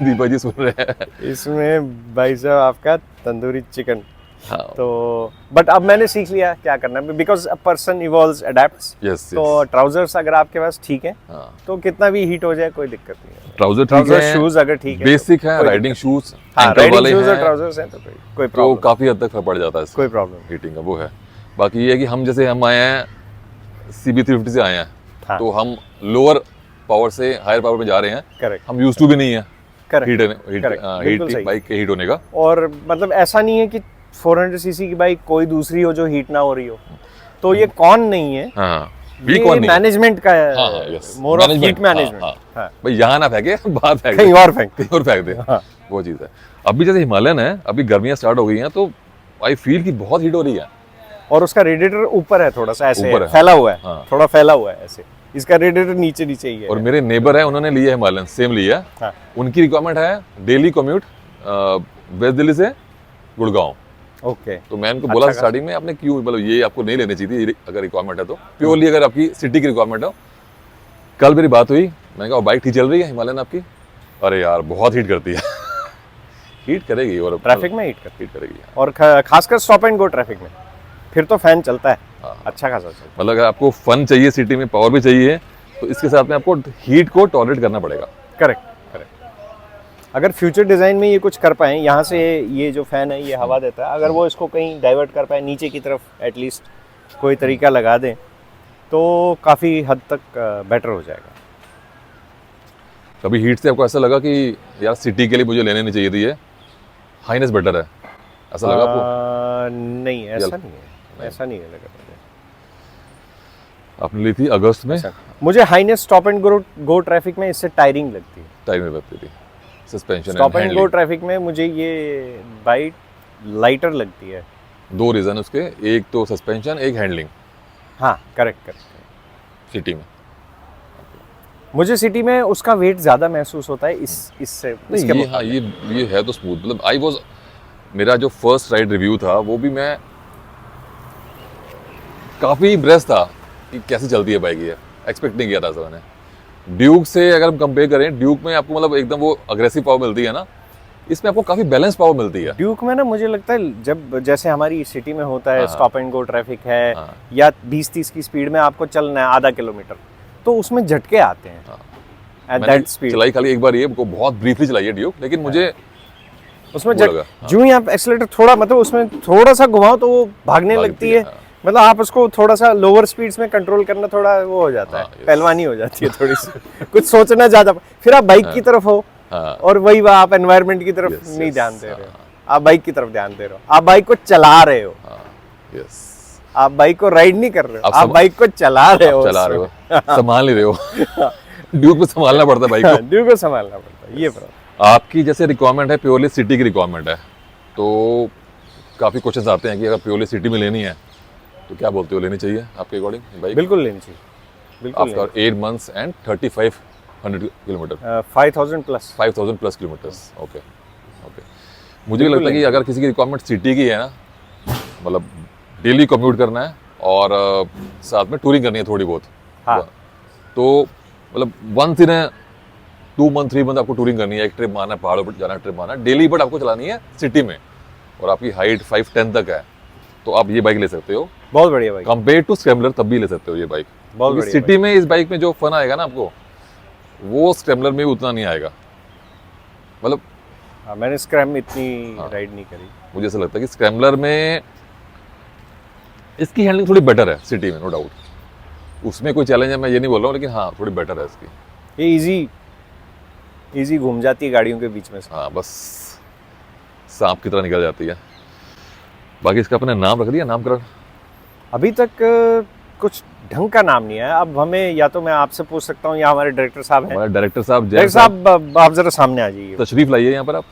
दीपक जी सुन रहे हैं. इसमें भाई साहब आपका तंदूरी चिकन. हाँ. तो बट अब मैंने सीख लिया क्या करना है, because a person evolves, adapts. Yes तो ट्राउजर्स अगर आपके पास ठीक है हाँ. तो कितना भी हीट हो जाए कोई दिक्कत नहीं है. ट्राउजर ठीक ट्राउजर है, शूज अगर ठीक है, बेसिक तो है, कोई राइडिंग शूज हाँ, एंकल राइडिंग वाले शूज और हैं ट्राउजर्स हैं तो कोई तो प्रॉब्लम, काफी हद तक फर्क पड़ जाता है कोई प्रॉब्लम. हीटिंग का. वो है. बाकी ये है कि हम जैसे हम आए हैं CB350 से आए हैं, हाँ. तो हम लोअर पावर से हायर पावर पे जा रहे हैं. करेक्ट. हम यूज टू भी नहीं है करेक्ट. Heat Correct. बिल्कुल सही. बाइक के हीट होने का. और मतलब ऐसा नहीं है कि 400 सीसी की बाइक कोई दूसरी हो जो हीट ना हो रही हो, तो ये कौन नहीं है, हाँ ये मैनेजमेंट का है, हाँ, yes. More of heat Management, management. हाँ, हाँ. भाई यहाँ ना फेंके, बाहर फेंक दे, कहीं और फेंक. कहीं और फेंक दे. हाँ. वो चीज़ है. अभी जैसे हिमालयन है, अभी गर्मियाँ स्टार्ट हो गई हैं तो आई फील कि बहुत हीट हो रही है. और उसका रेडिएटर ऊपर है, थोड़ा सा ऐसे ऊपर है. फैला हुआ है. हाँ. थोड़ा फैला हुआ है ऐसे. इसका रेडिएटर नीचे नीचे ही है. और मेरे नेबर है, उन्होंने लिया है हिमालयन, सेम लिया. हाँ. उनकी रिक्वायरमेंट है डेली कम्यूट वेस्ट दिल्ली से गुड़गांव. ओके. तो मैं उनको बोला अच्छा स्टार्टिंग में, आपने क्यों, मतलब ये आपको नहीं लेनी चाहिए थी अगर रिक्वायरमेंट है तो, प्योरली अगर आपकी सिटी की रिक्वायरमेंट हो. कल मेरी बात हुई, मैंने कहा बाइक ठीक चल रही है हिमालयन आपकी? अरे यार बहुत हीट करती है. हीट करेगी और ट्रैफिक में हीट करेगी. और खासकर स्टॉप एंड गो ट्रैफिक में फिर तो फैन चलता है. हाँ. अच्छा खासा चलता है. मतलब अगर आपको फन चाहिए सिटी में, पावर भी चाहिए, तो इसके साथ में आपको हीट को टॉलरेट करना पड़ेगा. करेक्ट. अगर फ्यूचर डिज़ाइन में ये कुछ कर पाए, यहाँ से ये जो फ़ैन है ये हवा देता है, अगर वो इसको कहीं डाइवर्ट कर पाए नीचे की तरफ, एटलीस्ट कोई तरीका लगा दें तो काफ़ी हद तक बेटर हो जाएगा. कभी हीट से आपको ऐसा लगा कि यार सिटी के लिए मुझे लेने नहीं चाहिए थी, ये हाइनेस बेटर है, ऐसा लगा आपको? नहीं, ऐसा नहीं है. ऐसा नहीं है लगा मुझे. आपने ली थी अगस्त में. मुझे Hness stop and go traffic में इससे टायरिंग लगती है. टाइम में लगती थी. Suspension stop and go traffic में मुझे ये बाइक लाइटर लगती है. दो रीज़न उसके, एक तो सस्पेंशन, एक हैंडलिंग. हाँ करेक्ट. सिटी में मुझे सिटी में उसका वेट ज़्यादा महसूस होता है इससे. नहीं, ये हाँ ये है तो स्मूथ. मतलब आई वॉज, मेरा जो फर्स्ट राइड रिव्यू था वो भी मैं काफ़ी इम्प्रेस था कि कैसे चलती है बाइक. ये एक्सपेक्ट नहीं किया था सर मैंने. ड्यूक से अगर हम कंपेयर करें, ड्यूक में आपको मतलब एकदम वो अग्रेसिव पावर मिलती है ना, इसमें आपको काफ़ी बैलेंस पावर मिलती है। ड्यूक में ना मुझे लगता है जब जैसे हमारी सिटी में होता है हाँ। स्टॉप एंड गो ट्रैफिक है हाँ। या 20-30 की स्पीड में आपको चलना है आधा किलोमीटर, तो उसमें झटके आते हैं एट मैंने दैट स्पीड। चलाई खाली एक बार ये को बहुत ब्रीफली चलाई है ड्यूक, लेकिन मुझे उसमें वो लगा, हाँ। जो ही आप एक्सीलेटर थोड़ा मतलब उसमें थोड़ा सा घुमाओ तो वो भागने भागती लगती है, है। हाँ। मतलब आप उसको थोड़ा सा लोअर स्पीड्स में कंट्रोल करना थोड़ा वो हो जाता हाँ, है, yes। पहलवानी हो जाती है थोड़ी सी कुछ सोचना ज्यादा, फिर आप बाइक की तरफ हो हाँ। और वही आप एनवायरनमेंट की तरफ Yes, नहीं yes, ध्यान दे रहे हो, हाँ। आप बाइक की तरफ ध्यान दे रहे हो, आप बाइक को चला रहे हो, यस, आप बाइक को राइड नहीं कर रहे हो, आप आप बाइक को चला रहे हो, चला रहे हो, संभाल नहीं रहे हो। ड्यूक में संभालना पड़ता है बाइक को। ड्यूक को संभालना पड़ता है, ये प्रॉब्लम। आपकी जैसे रिक्वायरमेंट है प्योरली सिटी की रिक्वायरमेंट है, तो काफ़ी क्वेश्चन आते हैं कि अगर प्योरली सिटी में लेनी है तो क्या बोलते हो, लेनी चाहिए आपके अकॉर्डिंग बाइक? बिल्कुल लेनी चाहिए, बिल्कुल after 8 months and 3500 kilometre, 5000 plus 5000 plus kilometres. Okay okay, मुझे भी लगता है कि अगर किसी की रिक्वायरमेंट सिटी की है ना, मतलब डेली कम्यूट करना है और साथ में टूरिंग करनी है थोड़ी बहुत, हाँ। तो मतलब 1 दिन 2 month 3 month आपको टूरिंग करनी है, एक ट्रिप मारना है, पहाड़ों पर जाना, ट्रिप मारना है डेली, बट आपको चलानी है सिटी में और आपकी हाइट 5'10" तक है, तो आप ये बाइक ले सकते हो। बहुत बढ़िया बाइक, कंपेयर टू स्क्रैम्बलर तब भी ले सकते हो ये बाइक, बहुत क्योंकि बढ़िया सिटी में इस बाइक में जो फन आएगा ना आपको, वो स्क्रैम्बलर में भी उतना नहीं आएगा। मतलब हाँ, मैंने स्क्रैम में इतनी हाँ। राइड नहीं करी। मुझे ऐसा लगता है कि स्क्रैम्बलर में इसकी हैंडलिंग थोड़ी बेटर है सिटी में, नो डाउट। उसमें कोई चैलेंज है मैं ये नहीं बोल रहा हूँ, लेकिन हाँ थोड़ी बेटर है इसकी। ये इजी घूम जाती है गाड़ियों के बीच में से। हाँ, बस सांप की तरह निकल जाती है। बाकी इसका अपने नाम रख दिया, नामकरण? अभी तक कुछ ढंग का नाम नहीं है। अब हमें या तो मैं आपसे पूछ सकता हूँ या हमारे डायरेक्टर साहब हैं। हमारे डायरेक्टर साहब, डायरेक्टर साहब आप जरा सामने आ जाइए। तशरीफ लाइए यहाँ पर आप।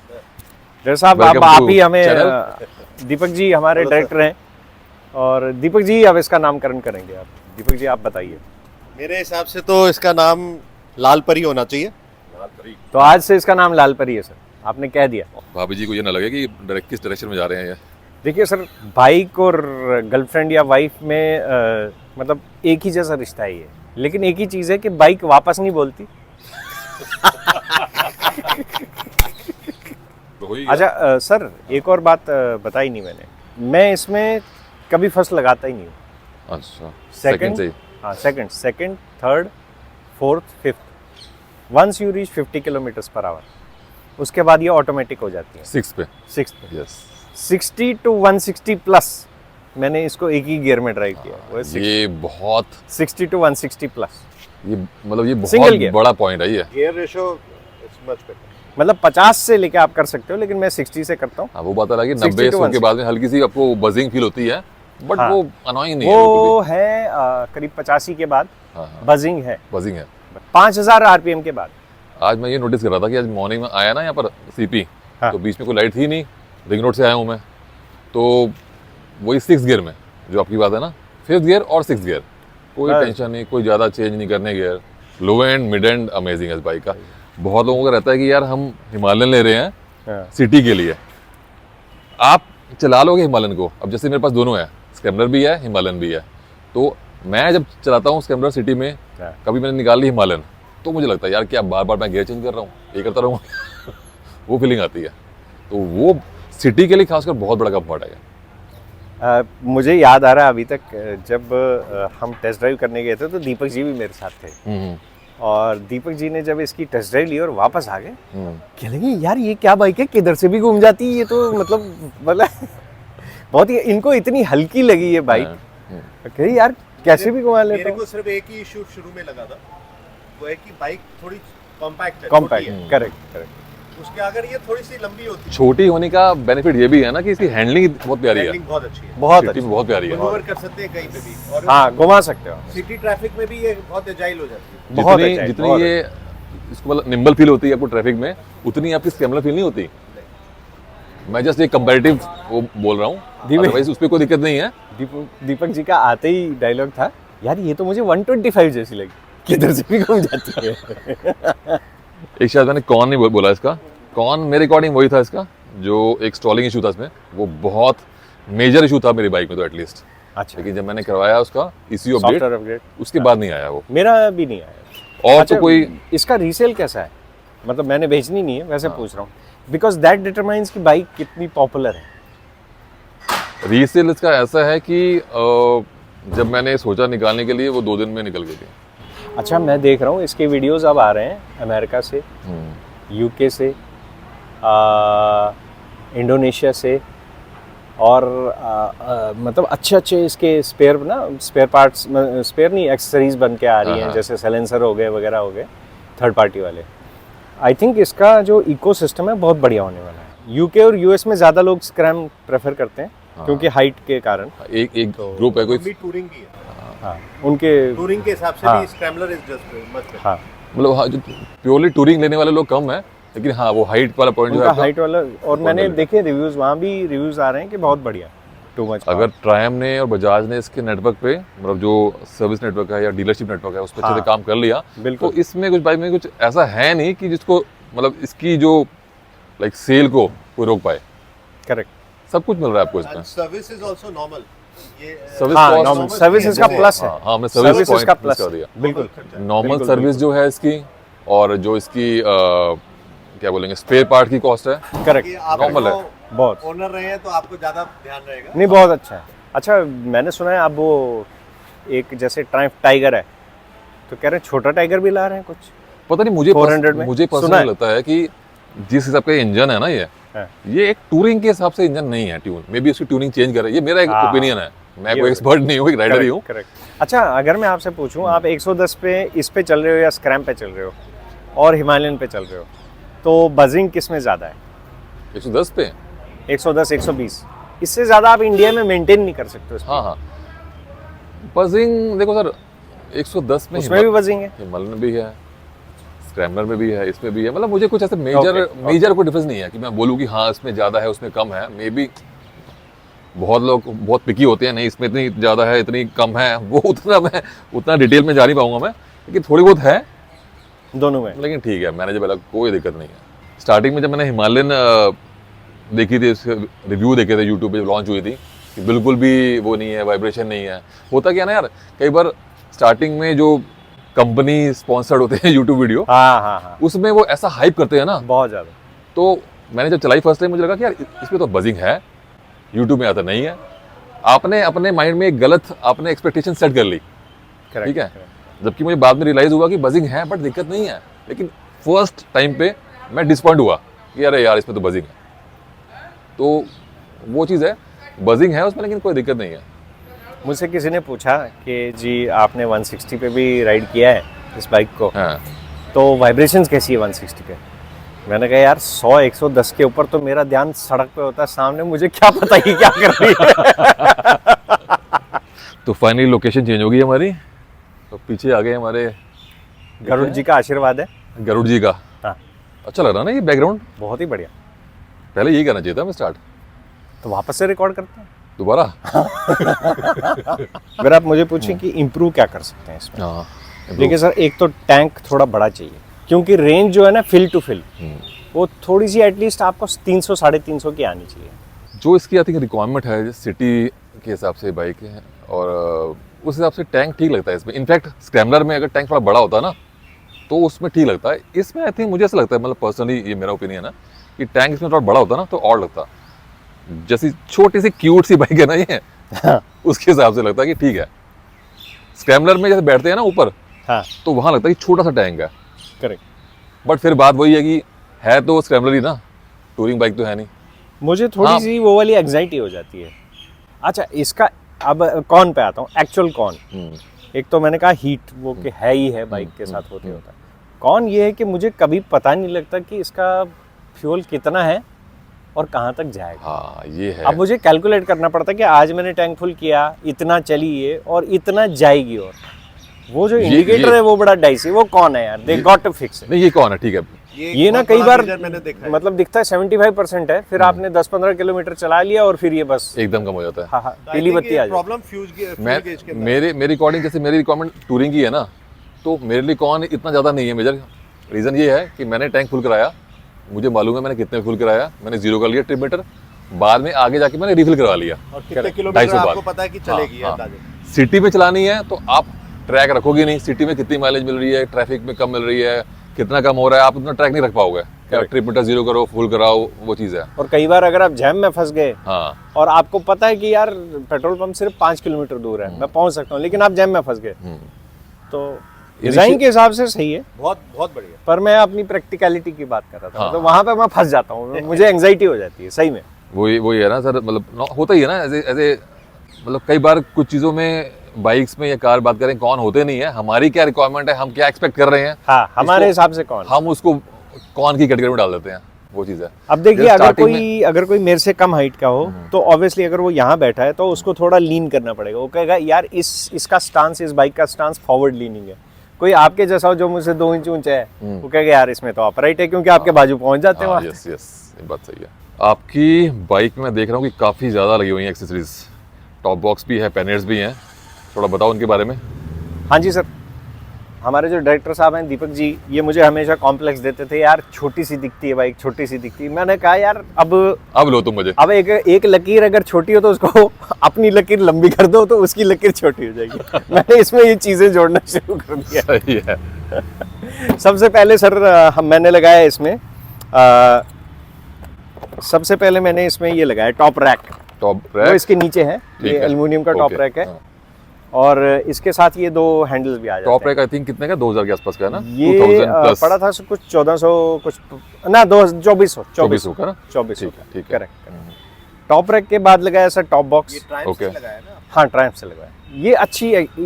डायरेक्टर साहब Welcome आप to ही हमें channel। दीपक जी हमारे डायरेक्टर हैं और दीपक जी अब इसका नामकरण करेंगे। आप दीपक जी आप बताइए। मेरे हिसाब से तो इसका नाम लाल परी होना चाहिए। तो आज से इसका नाम लाल परी है सर, आपने कह दिया। भाभी जी को ये ना लगे कि डायरेक्ट किस डायरेक्शन में जा रहे हैं ये। देखिए सर, बाइक और गर्लफ्रेंड या वाइफ में मतलब एक ही जैसा रिश्ता है ये, लेकिन एक ही चीज़ है कि बाइक वापस नहीं बोलती। अच्छा सर, एक और बात बताई नहीं मैंने, मैं इसमें कभी फर्स्ट लगाता ही नहीं हूँ। अच्छा, सेकंड से हाँ, second, third, fourth, fifth, once you reach 50 kilometres per hour उसके बाद ये ऑटोमेटिक हो जाती है 6 पे। 6 पे। यस, 60 to 160 प्लस मैंने इसको एक ही गियर में ड्राइव किया। वो है ये बहुत 60 to 160 प्लस, ये मतलब ये Single बहुत gear। बड़ा पॉइंट है ये। Gear ratio is much better. मतलब 50 से लेके आप कर सकते हो, लेकिन मैं 60 से करता हूँ। हाँ, वो बात अलग है, 60 90 to 100 के बाद में हल्की सी आपको बजिंग फील होती है, बट हाँ। वो अनोइंग नहीं है वो बिल्कुल है करीब 85 के बाद भी। हाँ हाँ, बजिंग है, बजिंग है। 5000 आरपीएम के बाद। आज मैं ये नोटिस कर रहा था कि आज मॉर्निंग में आया ना यहाँ पर सीपी, हाँ। तो बीच में कोई लाइट थी नहीं, रिंग रोड से आया हूँ मैं, तो वही 6 गियर में जो आपकी बात है ना, 5th गियर और 6th गियर, कोई हाँ। टेंशन नहीं, कोई ज़्यादा चेंज नहीं करने gear. Low and mid and amazing है इस बाइक का। बहुत लोगों का रहता है कि यार हम हिमालयन ले रहे हैं हाँ। सिटी के लिए, आप चला लोगे हिमालयन को। अब जैसे मेरे पास दोनों है, स्क्रैम्बलर भी है, हिमालयन भी है, तो मैं जब चलाता हूँ स्क्रैम्बलर सिटी में, हाँ। कभी मैंने निकाल ली हिमालयन, तो मुझे लगता है यार क्या बार बार मैं गियर चेंज कर रहा हूँ, ये करता रहूँगा। वो फीलिंग आती है, तो वो सिटी के लिए खासकर बहुत बड़ा कंफर्ट है। मुझे याद आ रहा है अभी तक जब हम टेस्ट ड्राइव करने गए थे तो दीपक जी भी मेरे साथ थे, और दीपक जी ने जब इसकी टेस्ट ड्राइव ली और वापस आ गए, कह लगे यार ये क्या बाइक है, किधर से भी घूम जाती है ये, तो मतलब बहुत ही इनको इतनी हल्की लगी ये बाइक। कही यार कैसे भी घुमा लेता मेरे हूँ। को सिर्फ एक ही इशू शुरू में लगा था, वो है कि बाइक थोड़ी कॉम्पैक्ट है, कॉम्पैक्ट, छोटी है। करेक्ट। उसके अगर ये थोड़ी सी लंबी होती है, छोटी होने का बेनिफिट ये भी है ना कि इसकी हैंडलिंग बहुत प्यारी है, हैंडलिंग बहुत अच्छी है, बहुत सिटी अच्छी। में बहुत प्यारी है। मैनूवर कर सकते हैं कहीं पे भी, और हाँ, घुमा सकते हो। सिटी ट्रैफिक में भी ये बहुत एजाइल हो जाती है। बहुत जितनी अच्छा है, जितनी बहुत ये इसको मतलब निम्बल फील होती है आपको ट्रैफिक में, उतनी आपकी स्क्रैम्बलर फील नहीं होती। मैं जस्ट एक कंपैरेटिव वो बोल रहा हूँ, अदरवाइज उस पर कोई दिक्कत नहीं है। दीपक जी का आते ही डायलॉग था, यार ये तो मुझे 125 जैसी लगी, किधर से भी घूम जाती है। एक शायद मैंने कॉन नहीं बोला इसका, कॉन मेरे अकॉर्डिंग वही था इसका जो एक स्टॉलिंग इशू था इसमें, वो बहुत मेजर इशू था मेरी बाइक में तो एटलीस्ट। अच्छा, लेकिन जब मैंने करवाया उसका ECU सॉफ्टवेयर अपडेट, अपग्रेड उसके बाद नहीं आया वो। मेरा भी नहीं आया। और अच्छा, तो कोई इसका रीसेल कैसा है? मतलब मैंने भेजनी नहीं है, वैसे पूछ रहा हूँ, बिकॉज दैट डिटरमाइंस कि बाइक कितनी पॉपुलर है। रीसेल इसका ऐसा है कि जब मैंने सोचा निकालने के लिए वो 2 दिन में निकल गई थी। अच्छा, मैं देख रहा हूँ इसके वीडियोस अब आ रहे हैं अमेरिका से, यूके से, इंडोनेशिया से, और मतलब अच्छे अच्छे इसके स्पेयर पार्ट्स, स्पेयर नहीं, एक्सेसरीज बन के आ रही हैं, जैसे साइलेंसर हो गए वगैरह हो गए, थर्ड पार्टी वाले। आई थिंक इसका जो इकोसिस्टम है बहुत बढ़िया होने वाला है। यूके और यूएस में ज़्यादा लोग स्क्रैम प्रेफर करते हैं, क्योंकि हाइट के कारण। एक ग्रुप है कोई, टूरिंग की है। हाँ, उनके टूरिंग के हिसाब से हाँ। भी स्क्रैम्बलर इज जस्ट मस्ट। हाँ, मतलब हाँ, जो प्योरली टूरिंग लेने वाले लोग कम हैं, लेकिन हाँ वो हाइट वाला पॉइंट जो है उनका आपका, हाइट वाला, और मैंने देखे रिव्यूज, वहाँ भी रिव्यूज आ रहे हैं कि बहुत बढ़िया, टू मच। अगर ट्रायम ने और बजाज ने इसके नेटवर्क पे, मतलब जो सर्विस नेटवर्क है या डीलरशिप नेटवर्क है, उस पर अच्छे से काम कर लिया, बिल्कुल। तो इसमें कुछ बाइक में कुछ ऐसा है नहीं कि जिसको मतलब इसकी जो लाइक सेल को कोई रोक पाए। करेक्ट। सब कुछ मिल रहा है आपको इसमें। Service is also normal. ये सर्विस हाँ, cost- नॉर्मल सर्विस इसका प्लस है। हाँ, हमने सर्विस सर्विस पॉइंट इसका प्लस प्लस कर दिया। बिल्कुल। नॉर्मल बिल्कुल, सर्विस जो है इसकी, और जो इसकी क्या बोलेंगे, स्पेयर पार्ट की कॉस्ट है, करेक्ट, ये आप Normal है। बहुत। ओनर रहे हैं तो आपको ज्यादा ध्यान रहेगा। नहीं, बहुत अच्छा है। अच्छा, मैंने सुना है अब वो एक जैसे ट्रायम्फ टाइगर है, तो कह रहे हैं छोटा टाइगर भी ला रहे हैं कुछ। पता नहीं, मुझे 400 में मुझे सुना पर्सनली है। लगता है कि जिस हिसाब का इंजन है ना हाँ। ये एक टूरिंग के हिसाब से इंजन नहीं है। ट्यून मे बी उसकी ट्यूनिंग चेंज करे, ये मेरा एक हाँ। ओपिनियन है। मैं ये कोई एक्सपर्ट नहीं हूँ, एक राइडर ही हूँ। करेक्ट। अच्छा, अगर मैं आपसे पूछूं, आप 110 पे इस पे चल रहे हो या स्क्रैम पे चल रहे हो और हिमालयन पे चल रहे हो, तो बजिंग किस में ज़्यादा है? 110 पे 110, 120, इससे ज़्यादा आप इंडिया में मेंटेन नहीं कर सकते उसको। हाँ हाँ, बजिंग देखो सर, 110 में उसमें भी बजिंग है। हिमालयन में भी है, स्क्रैम्बलर में भी है, इसमें भी है। मतलब मुझे कुछ ऐसे मेजर कोई डिफरेंस नहीं है कि मैं बोलूँ कि हाँ इसमें ज़्यादा है उसमें कम है। मे बी बहुत लोग बहुत पिकी होते हैं, नहीं इसमें इतनी ज़्यादा है इतनी कम है, वो उतना डिटेल में जा नहीं पाऊंगा मैं, लेकिन थोड़ी बहुत है दोनों में। लेकिन ठीक है, मैनेजेबल है, कोई दिक्कत नहीं है। स्टार्टिंग में जब मैंने हिमालयन देखी थी, उसके रिव्यू देखे थे यूट्यूब पे जब लॉन्च हुई थी, कि बिल्कुल भी वो नहीं है, वाइब्रेशन नहीं है। होता क्या ना यार, कई बार स्टार्टिंग में जो कंपनी स्पॉन्सर्ड होते हैं यूट्यूब वीडियो, हाँ हाँ हाँ, उसमें वो ऐसा हाइप करते हैं ना, बहुत ज़्यादा। तो मैंने जब चलाई फर्स्ट टाइम मुझे लगा कि यार इसमें तो बजिंग है, यूट्यूब में आता नहीं है। आपने अपने माइंड में एक गलत आपने एक्सपेक्टेशन सेट कर ली, ठीक है। जबकि मुझे बाद में रियलाइज हुआ कि बजिंग है बट दिक्कत नहीं है, लेकिन फर्स्ट टाइम पे मैं डिसपॉइंट हुआ कि अरे यार इसमें तो बजिंग है। तो वो चीज़ है, बजिंग है उसमें लेकिन कोई दिक्कत नहीं है। मुझसे किसी ने पूछा कि जी आपने 160 पे भी राइड किया है इस बाइक को, हाँ, तो वाइब्रेशंस कैसी है 160 पे? मैंने कहा यार 100 110 के ऊपर तो मेरा ध्यान सड़क पे होता है, सामने मुझे क्या पता ही क्या कर रही है। तो फाइनली लोकेशन चेंज होगी हमारी, तो पीछे आ गए हमारे गरुड़ जी का आशीर्वाद है। गरुड़ जी का। हाँ, अच्छा लग रहा ना ये बैकग्राउंड, बहुत ही बढ़िया। पहले यही करना चाहिए था मैं स्टार्ट, तो वापस से रिकॉर्ड करते हैं। दोबारा। अगर आप मुझे पूछें कि इम्प्रूव क्या कर सकते हैं इसमें, हाँ, देखिए सर, एक तो टैंक थोड़ा बड़ा चाहिए, क्योंकि रेंज जो है ना फिल टू फिल, वो थोड़ी सी एटलीस्ट आपको 300 350 की आनी चाहिए। जो इसकी आई थिंक रिक्वायरमेंट है सिटी के हिसाब से बाइक है, और उस हिसाब से टैंक ठीक लगता है इसमें। इनफैक्ट स्क्रैम्बलर में अगर टैंक थोड़ा बड़ा होता है ना तो उसमें ठीक लगता है। इसमें आई थिंक मुझे ऐसा लगता है, मतलब पर्सनली ये मेरा ओपिनियन है कि टैंक इसमें थोड़ा बड़ा होता ना तो और लगता, जैसी छोटी सी क्यूट सी बाइक है ना ये, उसके हिसाब से लगता है कि ठीक है। स्क्रैम्बलर में जैसे बैठते हैं ना ऊपर, हाँ, तो वहाँ लगता है कि छोटा सा टैंक है, करेक्ट। बट फिर बात वही है कि है तो स्क्रैम्बलर ही ना, टूरिंग बाइक तो है नहीं। मुझे थोड़ी हाँ। सी वो वाली एग्जाइटी हो जाती है। अच्छा, इसका अब कौन पे आता हूँ, एक्चुअल कौन। एक तो मैंने कहा हीट, वो कि है ही है बाइक के साथ होते होता है। कौन ये है कि मुझे कभी पता नहीं लगता कि इसका फ्यूल कितना है और कहाँ तक जाएगा। हाँ ये है। अब मुझे कैलकुलेट करना पड़ता है कि आज मैंने टैंक फुल किया, इतना चली ये और इतना जाएगी, और वो जो इंडिकेटर है वो बड़ा डाइसी। वो कौन है यार, दे गॉट टू फिक्स। नहीं ये कौन है, ठीक है। ये ना बहुत कई बड़ा बार measure मैंने देखा है। मतलब दिखता है 75% है, फिर आपने 10-15 किलोमीटर चला लिया और फिर ये बस एकदम कम हो जाता है। हाँ हाँ पीली बत्ती आ जाती प्रॉब्लम फ्यूज गेज के अंदर। मेरी अकॉर्डिंग, जैसे मेरी रिक्वायरमेंट टूरिंग की है ना, तो मेरे लिए कौन इतना ज़्यादा नहीं है मेजर। रीज़न ये है कि मैंने टैंक फुल कराया, मुझे मालूम है मैंने कितने फुल कराया, मैंने 0 कर लिया ट्रिप मीटर, बाद में आगे जाके मैंने रिफिल करवा लिया। और कितने 250 किलोमीटर बार। आपको पता है कि चलेगी हाँ, अंदाजे। सिटी में चलानी है तो आप ट्रैक रखोगे नहीं, सिटी में कितनी माइलेज मिल रही है, ट्रैफिक में कम मिल रही है, कितना कम हो रहा है आप उतना ट्रैक नहीं रख पाओगे। ट्रिप मीटर जीरो करो, फुल कराओ, वो चीज़ है। और कई बार अगर आप जैम में फंस गए हाँ, और आपको पता है कि यार पेट्रोल पंप सिर्फ 5 किलोमीटर दूर है, मैं पहुंच सकता हूँ, लेकिन आप जैम में फंस गए, तो डिजाइन के हिसाब से सही है, बहुत बहुत बढ़िया। पर मैं अपनी प्रैक्टिकलिटी की बात कर रहा था। हाँ। तो वहां पे मैं फंस जाता हूँ, मुझे एंग्जाइटी हो जाती है सही में। वही है ना सर, मतलब होता ही है ना ऐसे मतलब कई बार कुछ चीज़ों में बाइक्स में या कार बात करें कौन होते नहीं है, हमारी क्या रिक्वायरमेंट है, हम क्या एक्सपेक्ट कर रहे हैं, हाँ, हमारे हिसाब से कौन, हम उसको कौन की कैटेगरी में डाल देते हैं, वो चीज़ है। अब देखिए जैसे अगर starting अगर कोई मेरे से कम हाइट का हो तो ऑब्वियसली अगर वो यहाँ बैठा है तो उसको थोड़ा लीन करना पड़ेगा। वो कहेगा यार इसका स्टांस, इस बाइक का स्टांस फॉरवर्ड लीनिंग है। कोई आपके जैसा हो जो मुझसे 2 इंच ऊंचा है, वो कहेगा यार इसमें तो अपराइट है, क्योंकि आपके बाजू पहुंच जाते हैं वहाँ। यस, ये बात सही है। आपकी बाइक में मैं देख रहा हूँ कि काफ़ी ज़्यादा लगी हुई हैं एक्सेसरीज, टॉप बॉक्स भी है, पैनर्स भी हैं, थोड़ा बताओ उनके बारे में। हाँ जी सर, हमारे जो डायरेक्टर साहब हैं दीपक जी, ये मुझे हमेशा कॉम्प्लेक्स देते थे, यार छोटी सी दिखती है बाइक, छोटी सी दिखती है। मैंने कहा यार अब लो तुम मुझे, अब एक लकीर अगर छोटी हो तो उसको अपनी लकीर लंबी कर दो तो उसकी लकीर छोटी हो जाएगी। मैंने इसमें ये चीज़ें जोड़ना शुरू कर दिया। सही है। सबसे पहले सर मैंने लगाया इसमें सबसे पहले मैंने इसमें ये लगाया टॉप रैक। टॉप वो रैक इसके नीचे है, ये है। एल्युमिनियम का टॉप ओके, रैक है। हाँ। और इसके साथ ये 2 हैंडल्स भी आ जाते टॉप हैं। रैक आई थिंक कितने का, 2000 के आसपास का है ना? ये 2000 प्लस पड़ा था कुछ 1400 कुछ ना 2400 का ना? 2400 ठीक है। करेक्ट। टॉप रैक के बाद लगाया सर टॉप बॉक्स। ये ट्रायम्फ ओके। से लगाया ना? हाँ, ट्रायम्फ से लगाया। ये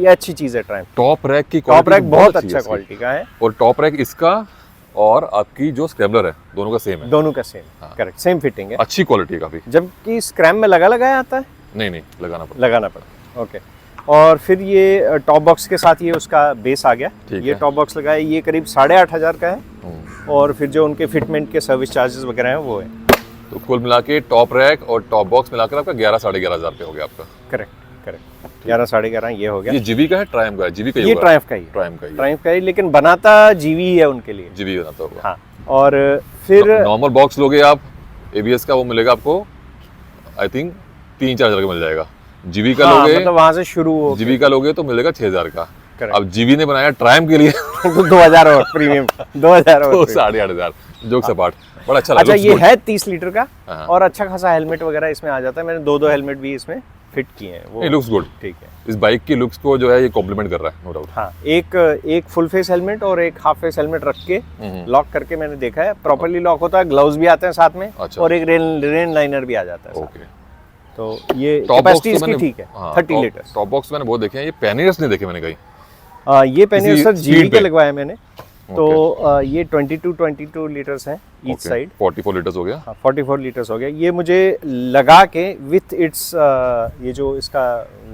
अच्छी चीज़ है ट्रायम्फ। टॉप रैक की टॉप रैक बहुत अच्छी है अच्छा इसकी। क्वालिटी का है, और टॉप रैक इसका और आपकी जो स्क्रैम्बलर है दोनों का सेम है, दोनों का सेम, हाँ। करेक्ट, सेम फिटिंग है। अच्छी क्वालिटी है काफ़ी। जबकि स्क्रैम में लगाया आता है, नहीं लगाना पड़ता। लगाना पड़ता। ओके। और फिर ये टॉप बॉक्स के साथ ये उसका बेस आ गया। ठीक ये है। टॉप बॉक्स लगाया, ये करीब 8500 का है। हम्म। और फिर जो उनके फिटमेंट के सर्विस चार्जेस वगैरह हैं वो है। तो कुल मिला के टॉप रैक और टॉप बॉक्स मिलाकर आपका 11 साढ़े 11 हज़ार पे हो गया आपका। करेक्ट 11 साढ़े 11 ये हो गया। ये जीबी का है, ट्रायम्फ का है? जीबी का ही ये होगा। ट्रायम्फ का ही है। ट्रायम्फ का ही है। ट्रायम्फ का ही, लेकिन बनाता जीवी ही है उनके लिए। जीबी बनाता होगा। हाँ। और फिर नॉर्मल बॉक्स लोगे आप एबीएस का, वो मिलेगा आपको आई थिंक 3-4 हज़ार का मिल जाएगा। जीबी का हाँ, लोगे, मतलब वहां से शुरू हो जीबी का लोगे तो मिलेगा 6000 का। Correct. अब जीबी ने बनाया ट्रायम्फ के लिए तो 2000 और प्रीमियम 2000 और तो premium। 8,500 जोक सपाट, बड़ा अच्छा अच्छा, लगा। ये है 30 लीटर का हाँ। और अच्छा खासा हेलमेट वगैरह इसमें आ जाता है। मैंने 2 हेलमेट भी इसमें फिट किए हैं, वो लुक्स गुड। ठीक है। इस बाइक की लुक्स को जो है ये कॉम्प्लीमेंट कर रहा है, नो डाउट। हाँ, एक फुल फेस हेलमेट और एक हाफ फेस हेलमेट रख के लॉक करके मैंने देखा है, प्रॉपर्ली लॉक होता है। ग्लव्स भी आते हैं साथ में, अच्छा। और एक रेन लाइनर भी आ जाता है साथ ओके। में। तो ये टॉप बॉक्स कैपेसिटी इसकी ठीक है, 30 लीटर। टॉप बॉक्स मैंने बहुत देखे हैं, ये पैनियर्स नहीं देखे मैंने कहीं। ये पैनियर इसी सर जीवी speed के पे? लगवाया मैंने। तो ये 22 लीटर्स हैं ईच साइड। 44 लीटर्स हो गया। 44 लीटर्स हो गया। ये मुझे लगा के विथ इट्स ये जो इसका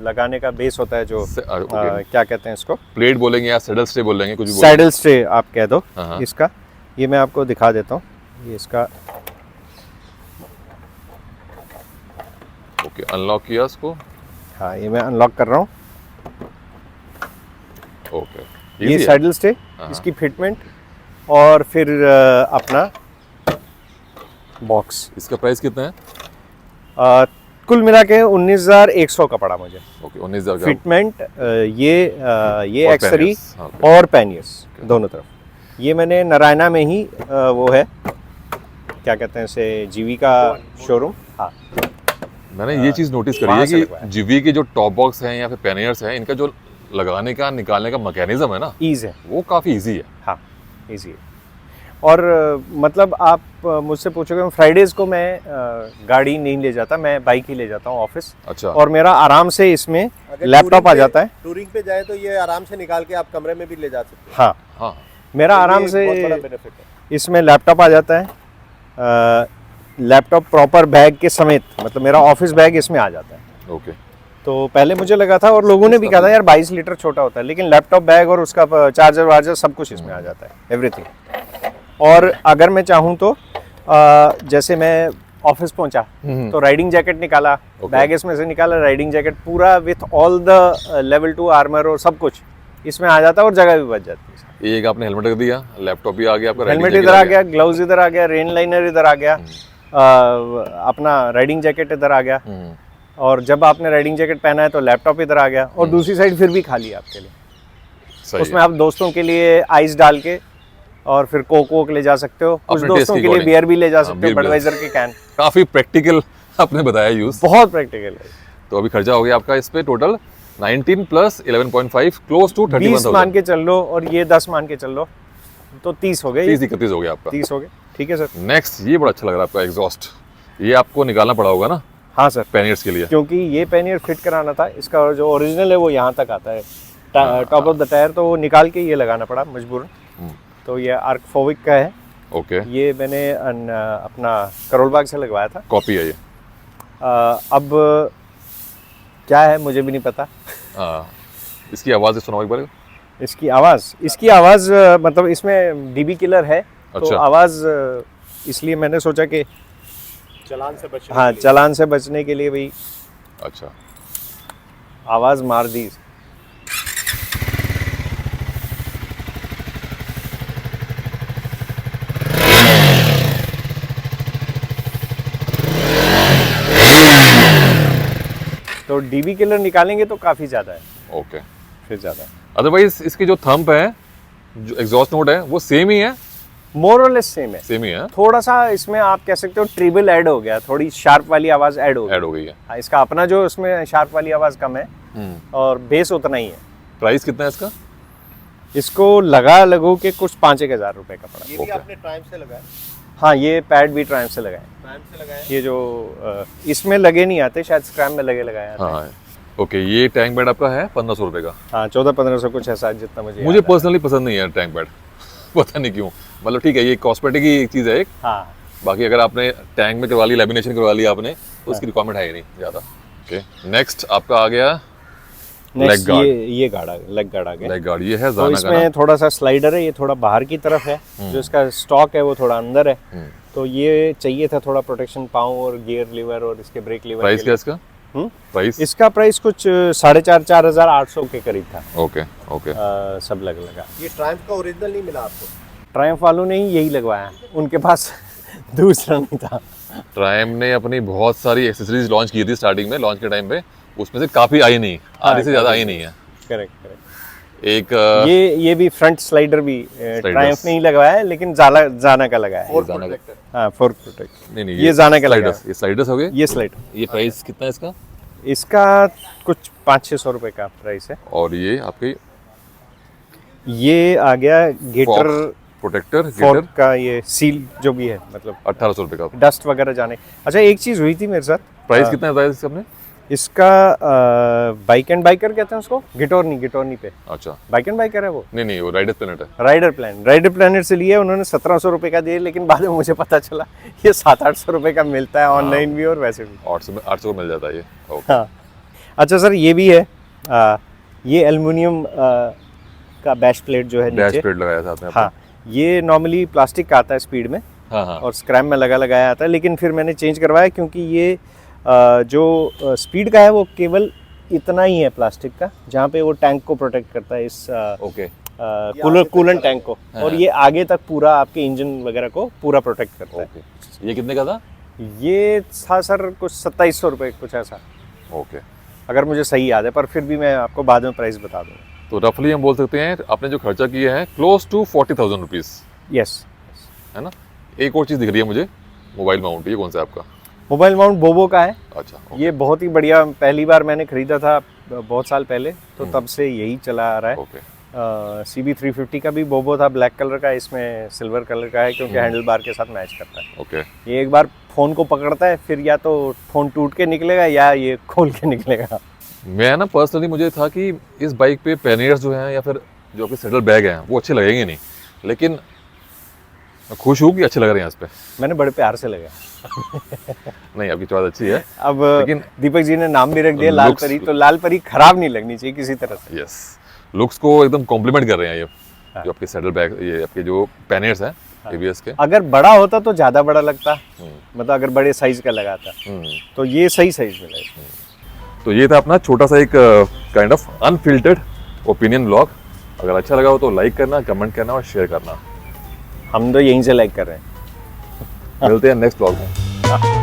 लगाने का बेस होता है, जो क्या कहते हैं इसको, प्लेट बोलेंगे या सैडल स्टे बोलेंगे, कुछ भी बोलेंगे। सैडल स्टे आप कह दो हाँ। इसका। ये मैं आपको दिखा देता हूँ, ये इसका। ओके, अनलॉक किया इसको। हाँ, ये मैं अनलॉक कर रहा हूँ। ओके, ये easy है। सैडल स्टे, हाँ। इसकी फिटमेंट, और फिर अपना बॉक्स। इसका प्राइस कितना है? कुल मिला के 19,100 का पड़ा मुझे। ओके, 19,000 का। फिटमेंट ये और एक्सरी panniers, हाँ, okay। और पैनियर्स दोनों तरफ। ये मैंने नारायणा में ही वो है, क्या कहते हैं इसे, जीवी का शोरूम। हाँ, मैंने ये चीज़ नोटिस करी वहाँ है से कि लगवाया। जीवी के जो टॉप बॉक्स हैं या फिर पैनियर्स हैं, इनका जो लगाने का निकालने का मैकेनिज्म है ना, ईज है। वो काफ़ी इजी है। हाँ, इजी है। और मतलब आप मुझसे पूछोगे, फ्राइडेज को मैं गाड़ी नहीं ले जाता, मैं बाइक ही ले जाता हूँ ऑफिस। अच्छा। और मेरा आराम से इसमें अगर लैपटॉप टूरिंग आ पे- जाता है। टूरिंग पे जाए तो ये आराम से निकाल के आप कमरे में भी ले जा सकते हैं। हाँ, हाँ, मेरा तो आराम ये से बहुत बड़ा बेनिफिट है। इसमें लैपटॉप आ जाता है। लैपटॉप प्रॉपर बैग के समेत, मतलब मेरा ऑफिस बैग इसमें आ जाता है। ओके। तो पहले मुझे लगा था, और लोगों ने भी कहा था यार 22 लीटर छोटा होता है, लेकिन लैपटॉप बैग और उसका चार्जर वार्जर सब कुछ इसमें आ जाता है, एवरीथिंग। और अगर मैं चाहूँ तो जैसे मैं ऑफिस पहुंचा तो राइडिंग जैकेट निकाला, बैग इसमें से निकाला, राइडिंग जैकेट पूरा with all the level 2 armour और सब कुछ इसमें आ जाता है, और जगह भी बच जाती है। एक आपने हेलमेट रख दिया, लैपटॉप भी आ गया आपका, हेलमेट riding इधर आ jacket गया, ग्लव्स इधर आ गया, रेन लाइनर इधर आ गया, अपना राइडिंग जैकेट इधर आ गया। और जब आपने राइडिंग जैकेट पहना है तो लैपटॉप इधर आ गया, और दूसरी साइड फिर भी खाली है आपके लिए। सही उसमें आप दोस्तों के लिए आइस डाल के और फिर कोक वोक ले जा सकते हो, कुछ अपने दोस्तों taste के के लिए according। बियर भी ले जा हाँ, सकते हो, beer भी ले- बडवाइजर के कैन। काफ़ी प्रैक्टिकल आपने बताया यूज़। बहुत प्रैक्टिकल है। तो अभी खर्चा हो गया आपका इस पे टोटल 19 प्लस 11.5 क्लोज टू 20 मान 31,000। के चल लो और ये 10 मान के चल लो तो 30 हो गए। 30-31 हो गया आपका। 30 हो गए, ठीक है सर। नेक्स्ट ये बड़ा अच्छा लग रहा है आपका एग्जॉस्ट, ये आपको निकालना पड़ा होगा ना हाँ सर, पैनियर्स के लिए। क्योंकि ये पैनियर फिट कराना था, इसका जो ओरिजिनल है वो यहाँ तक आता है, टॉप ऑफ द टायर, तो वो निकाल के ये लगाना पड़ा मजबूरन। तो ये आर्कफोविक का है, ओके, ये मैंने अपना करोल बाग से लगवाया था। कॉपी है ये। अब क्या है मुझे भी नहीं पता। इसकी आवाज़ सुनाओ एक बार। इसकी आवाज़ मतलब इसमें डीबी किलर है, तो अच्छा। आवाज़ इसलिए मैंने सोचा कि चालान से बचने हाँ, के लिए। चालान से बचने के लिए भाई अच्छा, आवाज़ मार दी। तो डीबी किलर निकालेंगे तो काफ़ी ज़्यादा है, ओके। फिर ज़्यादा है। अदरवाइज इसकी जो थंब है, जो एग्जॉस्ट नोट है, वो सेम ही है। मोर और लेस सेम है। सेम ही है, थोड़ा सा इसमें आप कह सकते हो ट्रिबल ऐड हो गया, थोड़ी शार्प वाली आवाज़ ऐड हो गई। ऐड हो गई है। हाँ, इसका अपना जो इसमें शार्प वाली आवाज़ कम है और बेस उतना ही है। प्राइस कितना है इसका? इसको लगू के कुछ 5,000 रुपये का पड़ा। ये भी आपने टाइम से लगाया? हाँ, ये पैड भी ट्रायम्फ से लगाए। टाइम से लगाया? ये जो इसमें लगे नहीं आते, शायद स्क्रैम में लगाए आते हैं। हाँ, ओके। ये टैंक बेड आपका है 1500 रुपये का। हाँ, 1400-1500 कुछ ऐसा है, जितना मुझे मुझे याद है। पर्सनली पसंद नहीं है टैंक बेड पता नहीं क्यों। मतलब ठीक है, ये कॉस्मेटिक की एक चीज़ है एक, हाँ, बाकी अगर आपने टैंक में करवा ली, लेमिनेशन करवा लिया आपने, तो उसकी रिक्वायरमेंट है ही नहीं ज़्यादा। ओके, नेक्स्ट आपका आ गया नेक्स्ट guard। ये गार्ड लेग गार्ड आ गया। Leg guard. ये है तो जाना का इसमें थोड़ा सा स्लाइडर है, ये थोड़ा बाहर की तरफ है, जो इसका स्टॉक है वो थोड़ा अंदर है। ना। तो ये चाहिए था थोड़ा प्रोटेक्शन, पाँव और गियर लीवर और इसके ब्रेक लीवर। प्राइस क्या है इसका? प्राइस इसका प्राइस कुछ 4,500-4,800 के करीब था। Okay okay. ये सब लगा। ट्रायम्फ का ओरिजिनल नहीं मिला आपको? ट्रायम्फ वालों ने ही यही लगवाया, उनके पास दूसरा नहीं था। ट्रायम ने अपनी बहुत सारी एक्सेसरीज लॉन्च की थी स्टार्टिंग में, लॉन्च के टाइम पे, उसमें से काफ़ी आई नहीं, आधे से ज़्यादा आई नहीं है। करेक्ट। एक ये भी फ्रंट स्लाइडर भी ट्रायम्फ ने ही लगवाया है, लेकिन जाना का लगाया है। जाना का, हाँ, फोर्क प्रोटेक्ट। नहीं ये जाना का लगा स्लाइडर्स, ये स्लाइडर्स हो गए। ये स्लाइडर, ये प्राइस कितना है इसका? इसका कुछ 500-600 रुपए का प्राइस है। और ये आपके ये आ गया गेटर प्रोटेक्टर फोर्क का, ये सील जो भी है, मतलब 1800 रुपये का। डस्ट वगैरह जाने। अच्छा, एक चीज़ हुई थी मेरे साथ। प्राइस कितना है इसका आपने? इसका बाइक एंड बाइकर कहते हैं उसको, गिटोरनी पे। अच्छा, बाइक एंड बाइकर है वो, नहीं वो राइडर प्लेनेट है। राइडर प्लानट से लिए उन्होंने 1700 रुपये का दिए, लेकिन बाद में मुझे पता चला ये 700-800 रुपये का मिलता है ऑनलाइन भी और वैसे भी। 800 मिल जाता है ये। ओके। हाँ, अच्छा सर, ये भी है, ये एल्युमिनियम का बैश प्लेट जो है डैश नीचे। प्लेट लगाया साथ में हाँ, ये नॉर्मली प्लास्टिक का आता है स्पीड में हाँ हाँ। और स्क्रैप में लगाया आता है, लेकिन फिर मैंने चेंज करवाया, क्योंकि ये जो स्पीड का है वो केवल इतना ही है प्लास्टिक का, जहाँ पे वो टैंक को प्रोटेक्ट करता है, इस ओके। कूलेंट टैंक को, हाँ। और ये आगे तक पूरा आपके इंजन वगैरह को पूरा प्रोटेक्ट करता है। ओके, ये कितने का था? ये था सर कुछ 2700 रुपये कुछ ऐसा, ओके। अगर मुझे सही याद है, पर फिर भी मैं आपको बाद में प्राइस बता दूँगा। तो रफली हम बोल सकते हैं आपने जो खर्चा किया है क्लोज टू 40,000 रुपीज़, यस। है ना? एक और चीज़ दिख रही है मुझे, मोबाइल माउंट, ये कौन सा है आपका? मोबाइल माउंट बोबो का है। अच्छा, ये बहुत ही बढ़िया, पहली बार मैंने खरीदा था बहुत साल पहले, तो तब से यही चला आ रहा है। ओके। CB350 का भी बोबो था ब्लैक कलर का, इसमें सिल्वर कलर का है, क्योंकि हैंडल बार के साथ मैच करता है। ओके। ये एक बार फ़ोन को पकड़ता है, फिर या तो फ़ोन टूट के निकलेगा या ये खोल के निकलेगा। मैं ना पर्सनली मुझे था कि इस बाइक पे पैनियर्स जो हैं या फिर जो आपके सेटल बैग हैं वो अच्छे लगेंगे नहीं, लेकिन मैं खुश हूँ कि अच्छे लग रहे हैं इस पे। मैंने बड़े प्यार से लगाया। नहीं, आपकी चॉइस अच्छी है। अब लेकिन दीपक जी ने नाम भी रख दिया लाल looks- परी, तो लाल परी खराब नहीं लगनी चाहिए किसी तरह से। यस, लुक्स को एकदम कॉम्प्लीमेंट कर रहे हैं ये जो आपके सेटल बैग, ये आपके जो पैनियर्स हैं ABS के। अगर बड़ा होता तो ज़्यादा बड़ा लगता, मतलब अगर बड़े साइज का लगाता, तो ये सही साइज मिला इसमें। तो ये था अपना छोटा सा एक kind of unfiltered opinion blog. अगर अच्छा लगा हो तो लाइक करना, कमेंट करना और शेयर करना। हम तो यहीं से लाइक कर रहे हैं। मिलते हैं नेक्स्ट ब्लॉग में।